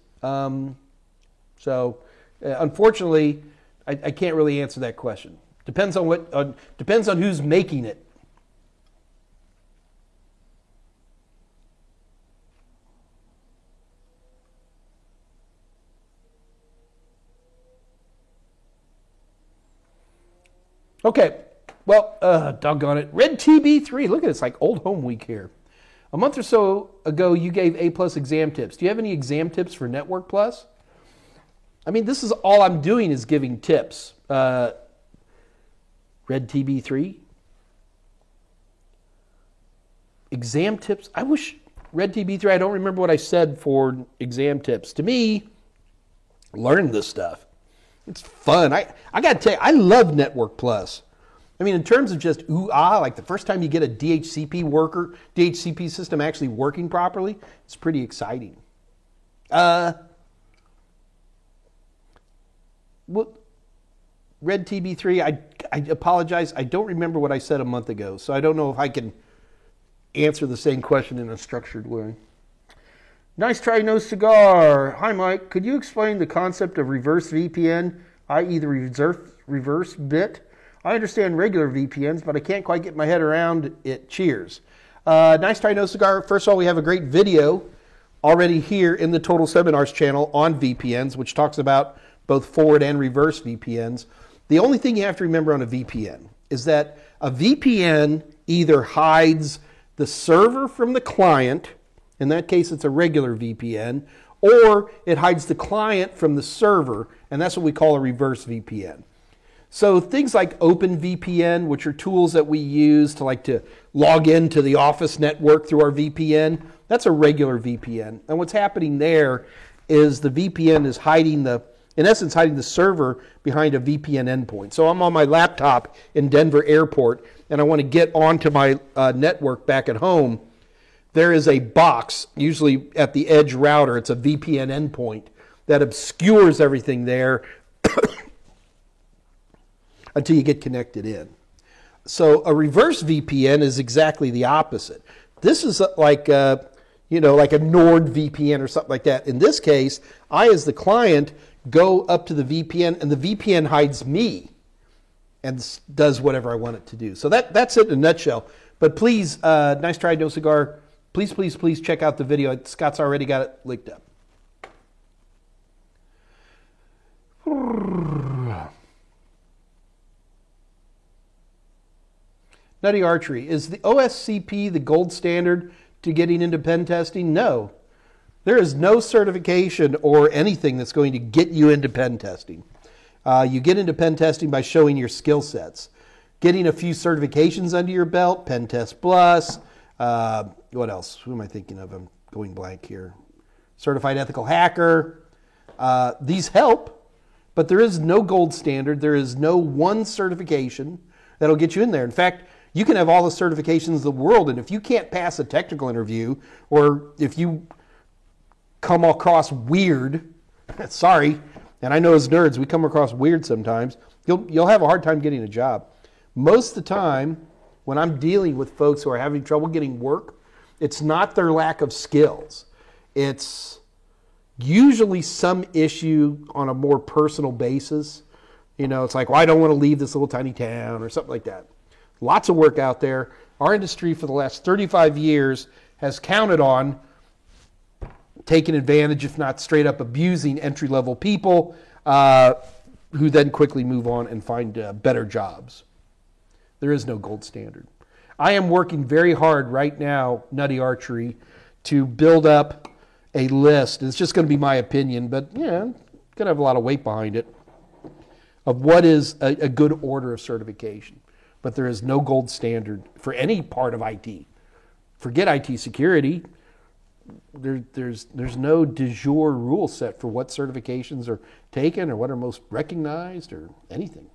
A: Unfortunately, I can't really answer that question. Depends on who's making it. Okay, well, doggone it. Red TB3, look at it, it's like old home week here. A month or so ago, you gave A+ exam tips. Do you have any exam tips for Network Plus? I mean, this is all I'm doing is giving tips. Red TB3. Exam tips. I wish Red TB3, I don't remember what I said for exam tips. To me, learn this stuff. It's fun. I got to tell you, I love Network Plus. I mean, in terms of just like the first time you get a DHCP system actually working properly, it's pretty exciting. Red TB3, I apologize. I don't remember what I said a month ago, so I don't know if I can answer the same question in a structured way. Nice try, no cigar. Hi, Mike. Could you explain the concept of reverse VPN, i.e. the reverse bit? I understand regular VPNs, but I can't quite get my head around it. Cheers. Nice try, no cigar. First of all, we have a great video already here in the Total Seminars channel on VPNs, which talks about both forward and reverse VPNs. The only thing you have to remember on a VPN is that a VPN either hides the server from the client, in that case it's a regular VPN, or it hides the client from the server, and that's what we call a reverse VPN. So things like OpenVPN, which are tools that we use to log into the Office network through our VPN, that's a regular VPN. And what's happening there is the VPN is hiding the server behind a VPN endpoint. So I'm on my laptop in Denver Airport and I want to get onto my network back at home. There is a box, usually at the edge router, it's a VPN endpoint that obscures everything there until you get connected in. So a reverse VPN is exactly the opposite. This is like a NordVPN or something like that. In this case, I as the client go up to the VPN and the VPN hides me and does whatever I want it to do. So that's it in a nutshell. But please, nice try, no cigar. Please, please, please check out the video. Scott's already got it linked up. Nutty Archery. Is the OSCP the gold standard to getting into pen testing? No. There is no certification or anything that's going to get you into pen testing. You get into pen testing by showing your skill sets. Getting a few certifications under your belt, Pen Test Plus, what else? Who am I thinking of? I'm going blank here. Certified Ethical Hacker. These help, but there is no gold standard. There is no one certification that'll get you in there. In fact, you can have all the certifications in the world, and if you can't pass a technical interview, or if you come across weird, sorry, and I know as nerds we come across weird sometimes, you'll have a hard time getting a job. Most of the time, when I'm dealing with folks who are having trouble getting work, it's not their lack of skills. It's usually some issue on a more personal basis. It's like, well, I don't want to leave this little tiny town or something like that. Lots of work out there. Our industry for the last 35 years has counted on taking advantage, if not straight up abusing entry-level people who then quickly move on and find better jobs. There is no gold standard. I am working very hard right now, Nutty Archery, to build up a list. It's just going to be my opinion, but yeah, going to have a lot of weight behind it, of what is a good order of certification. But there is no gold standard for any part of IT. Forget IT security. There's no de jure rule set for what certifications are taken or what are most recognized or anything.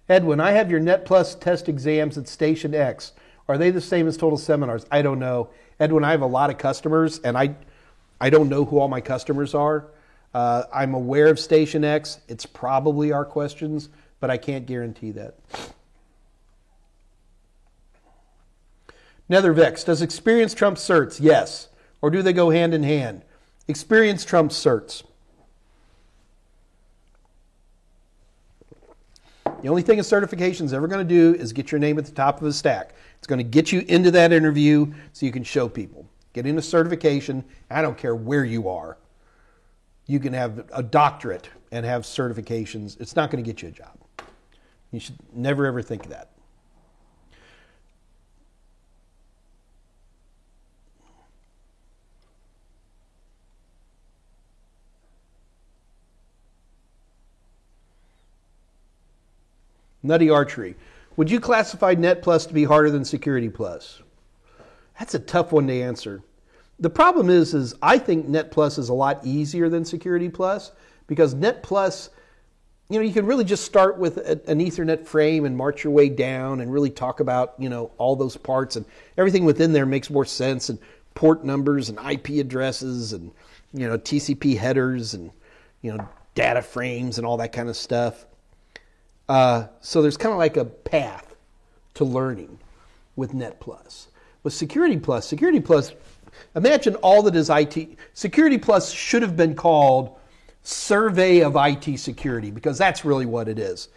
A: Edwin, I have your Net Plus test exams at Station X. Are they the same as Total Seminars? I don't know. Edwin, I have a lot of customers, and I don't know who all my customers are. I'm aware of Station X. It's probably our questions, but I can't guarantee that. Nethervex, does experience trump certs? Yes. Or do they go hand in hand? Experience trumps certs. The only thing a certification is ever going to do is get your name at the top of the stack. It's going to get you into that interview so you can show people. Getting a certification, I don't care where you are. You can have a doctorate and have certifications. It's not going to get you a job. You should never ever think of that. Nutty Archery. Would you classify Net Plus to be harder than Security Plus? That's a tough one to answer. The problem is I think Net Plus is a lot easier than Security Plus, because Net Plus, you can really just start with an Ethernet frame and march your way down and really talk about, all those parts, and everything within there makes more sense, and port numbers and IP addresses and, TCP headers and, data frames and all that kind of stuff. So there's kind of like a path to learning with Net Plus. With Security Plus, imagine all that is IT. Security Plus should have been called Survey of IT Security, because that's really what it is.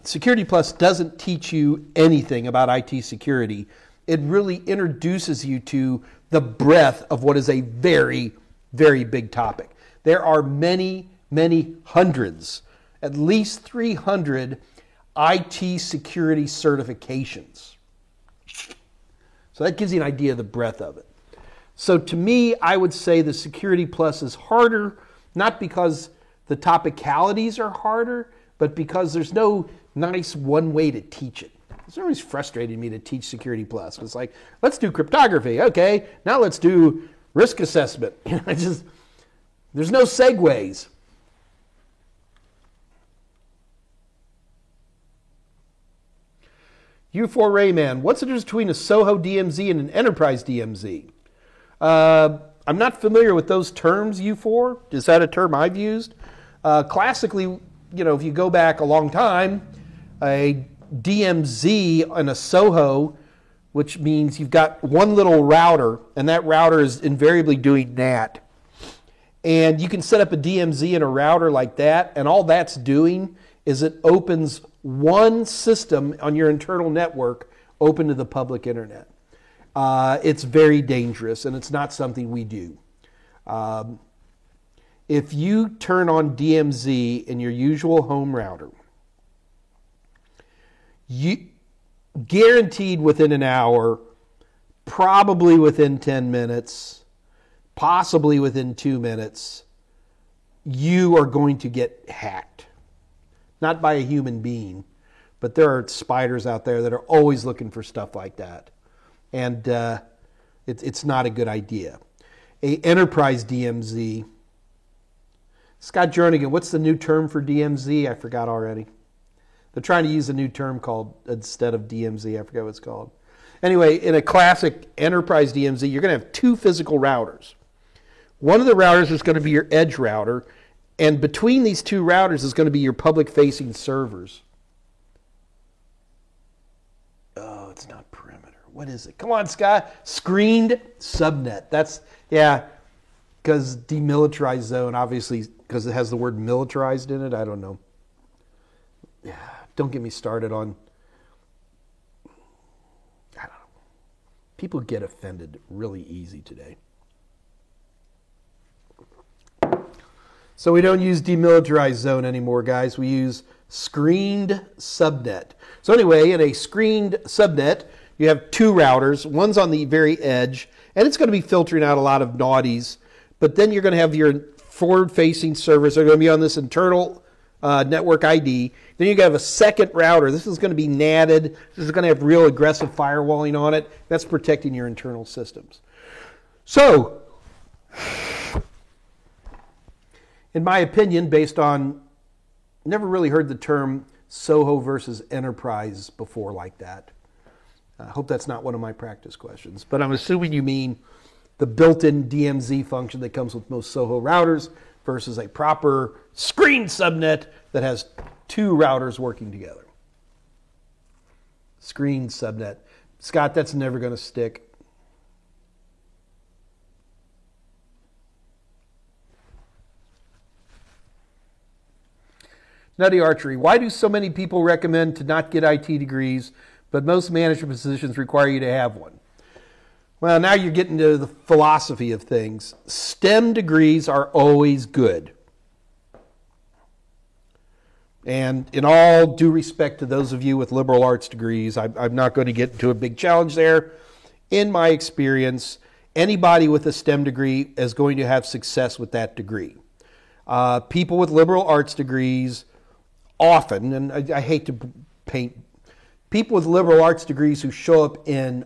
A: Security Plus doesn't teach you anything about IT security. It really introduces you to the breadth of what is a very, very big topic. There are many, many hundreds, at least 300 IT security certifications. So that gives you an idea of the breadth of it. So to me, I would say the Security Plus is harder, not because the topicalities are harder, but because there's no nice one way to teach it. It's always frustrated me to teach Security Plus. It's like, let's do cryptography. Okay, now let's do risk assessment. There's no segues. U4 Rayman, what's the difference between a SOHO DMZ and an enterprise DMZ? I'm not familiar with those terms, U4. Is that a term I've used? Classically, if you go back a long time, a DMZ and a SOHO, which means you've got one little router, and that router is invariably doing NAT. And you can set up a DMZ and a router like that, and all that's doing is it opens one system on your internal network open to the public internet. It's very dangerous, and it's not something we do. If you turn on DMZ in your usual home router, you guaranteed within an hour, probably within 10 minutes, possibly within 2 minutes, you are going to get hacked. Not by a human being, but there are spiders out there that are always looking for stuff like that. And it's not a good idea. A enterprise DMZ. Scott Jernigan, what's the new term for DMZ? I forgot already. They're trying to use a new term called, instead of DMZ, I forget what it's called. Anyway, in a classic enterprise DMZ, you're going to have two physical routers. One of the routers is going to be your edge router, and between these two routers is going to be your public-facing servers. it's not perimeter. What is it? Come on, Scott. Screened subnet. That's, yeah, because demilitarized zone, obviously, because it has the word militarized in it. I don't know. Yeah, don't get me started on, I don't know. People get offended really easy today. So we don't use demilitarized zone anymore, guys. We use screened subnet. So anyway, in a screened subnet, you have two routers. One's on the very edge, and it's going to be filtering out a lot of naughties. But then you're going to have your forward-facing servers. They're going to be on this internal network ID. Then you have a second router. This is going to be NATed. This is going to have real aggressive firewalling on it. That's protecting your internal systems. So, in my opinion, based on, never really heard the term SOHO versus enterprise before like that. I hope that's not one of my practice questions, but I'm assuming you mean the built-in DMZ function that comes with most SOHO routers versus a proper screened subnet that has two routers working together. Screened subnet. Scott, that's never going to stick. Nutty Archery. Why do so many people recommend to not get IT degrees, but most management positions require you to have one? Well, now you're getting to the philosophy of things. STEM degrees are always good. And in all due respect to those of you with liberal arts degrees, I'm not going to get into a big challenge there. In my experience, anybody with a STEM degree is going to have success with that degree. People with liberal arts degrees often, and I hate to paint, people with liberal arts degrees who show up in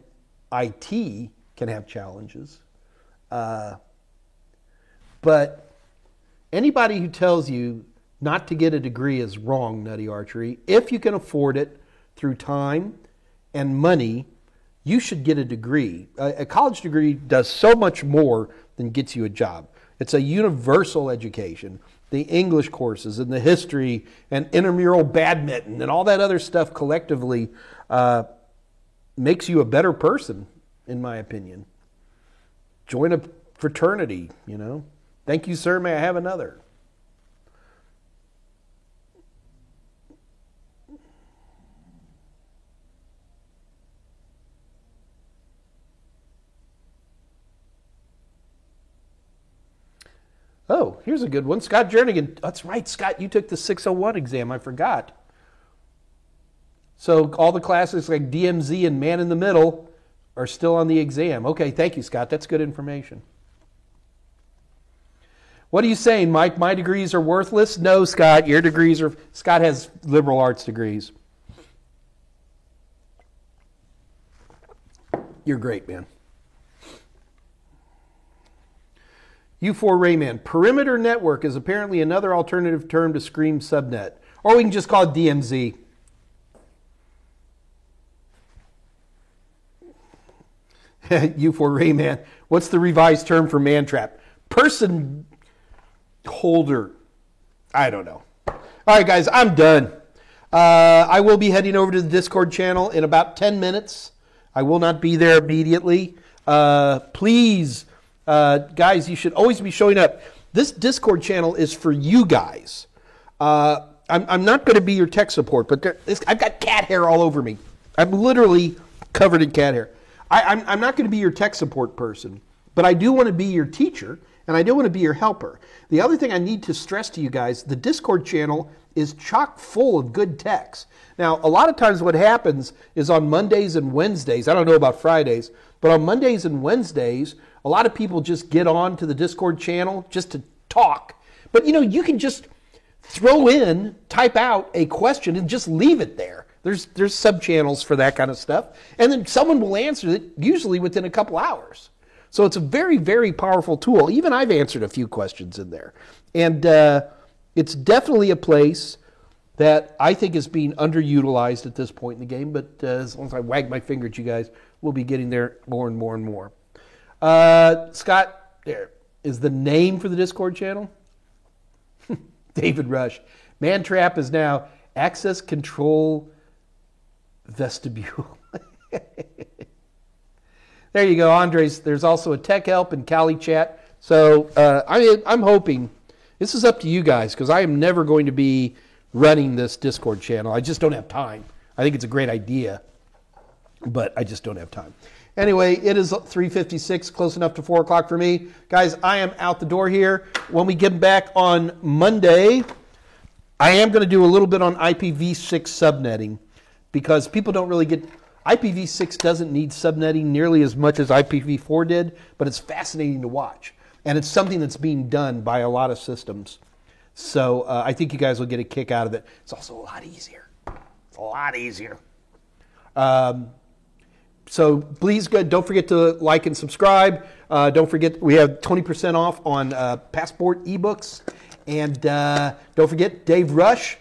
A: IT can have challenges. But anybody who tells you not to get a degree is wrong, Nutty Archery. If you can afford it through time and money, you should get a degree. A college degree does so much more than gets you a job. It's a universal education. The English courses and the history and intramural badminton and all that other stuff collectively makes you a better person, in my opinion. Join a fraternity, you know. Thank you, sir. May I have another? Oh, here's a good one. Scott Jernigan. That's right, Scott. You took the 601 exam. I forgot. So all the classes like DMZ and Man in the Middle are still on the exam. Okay, thank you, Scott. That's good information. What are you saying, Mike? My degrees are worthless? No, Scott. Your degrees are... Scott has liberal arts degrees. You're great, man. U4 Rayman. Perimeter network is apparently another alternative term to screen subnet. Or we can just call it DMZ. U4 Rayman. What's the revised term for man trap? Person holder. I don't know. All right, guys, I'm done. I will be heading over to the Discord channel in about 10 minutes. I will not be there immediately. Please... guys, you should always be showing up. This Discord channel is for you guys. I'm not going to be your tech support, but I've got cat hair all over me. I'm literally covered in cat hair. I'm not going to be your tech support person, but I do want to be your teacher, and I do want to be your helper. The other thing I need to stress to you guys, the Discord channel is chock full of good techs. Now, a lot of times what happens is on Mondays and Wednesdays, I don't know about Fridays, but on Mondays and Wednesdays, a lot of people just get on to the Discord channel just to talk. But, you know, you can just type out a question and just leave it there. There's sub-channels for that kind of stuff. And then someone will answer it, usually within a couple hours. So it's a very, very powerful tool. Even I've answered a few questions in there. And it's definitely a place that I think is being underutilized at this point in the game. But as long as I wag my finger at you guys, we'll be getting there more and more and more. Scott, there is the name for the Discord channel. David Rush. Man Trap is now access control vestibule. There you go, Andres. There's also a Tech Help and Cali Chat. So I'm hoping, this is up to you guys, because I am never going to be running this Discord channel. I just don't have time. I think it's a great idea, but I just don't have time. Anyway, it is 3:56, close enough to 4 o'clock for me. Guys, I am out the door here. When we get back on Monday, I am going to do a little bit on IPv6 subnetting, because people don't really get... IPv6 doesn't need subnetting nearly as much as IPv4 did, but it's fascinating to watch. And it's something that's being done by a lot of systems. So I think you guys will get a kick out of it. It's also a lot easier. It's a lot easier. So please, don't forget to like and subscribe. Don't forget, we have 20% off on Passport ebooks. And don't forget, Dave Rush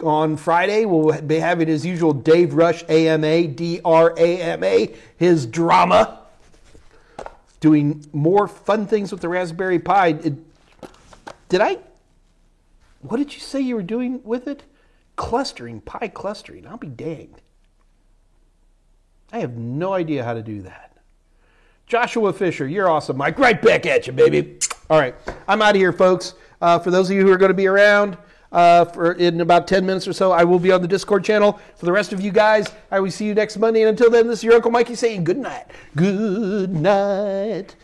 A: on Friday will be having his usual Dave Rush AMA, DRAMA, his drama, doing more fun things with the Raspberry Pi. What did you say you were doing with it? Clustering, Pi clustering. I'll be danged. I have no idea how to do that. Joshua Fisher, you're awesome, Mike. Right back at you, baby. All right, I'm out of here, folks. For those of you who are going to be around, in about 10 minutes or so, I will be on the Discord channel. For the rest of you guys, I will see you next Monday. And until then, this is your Uncle Mikey saying good night. Good night.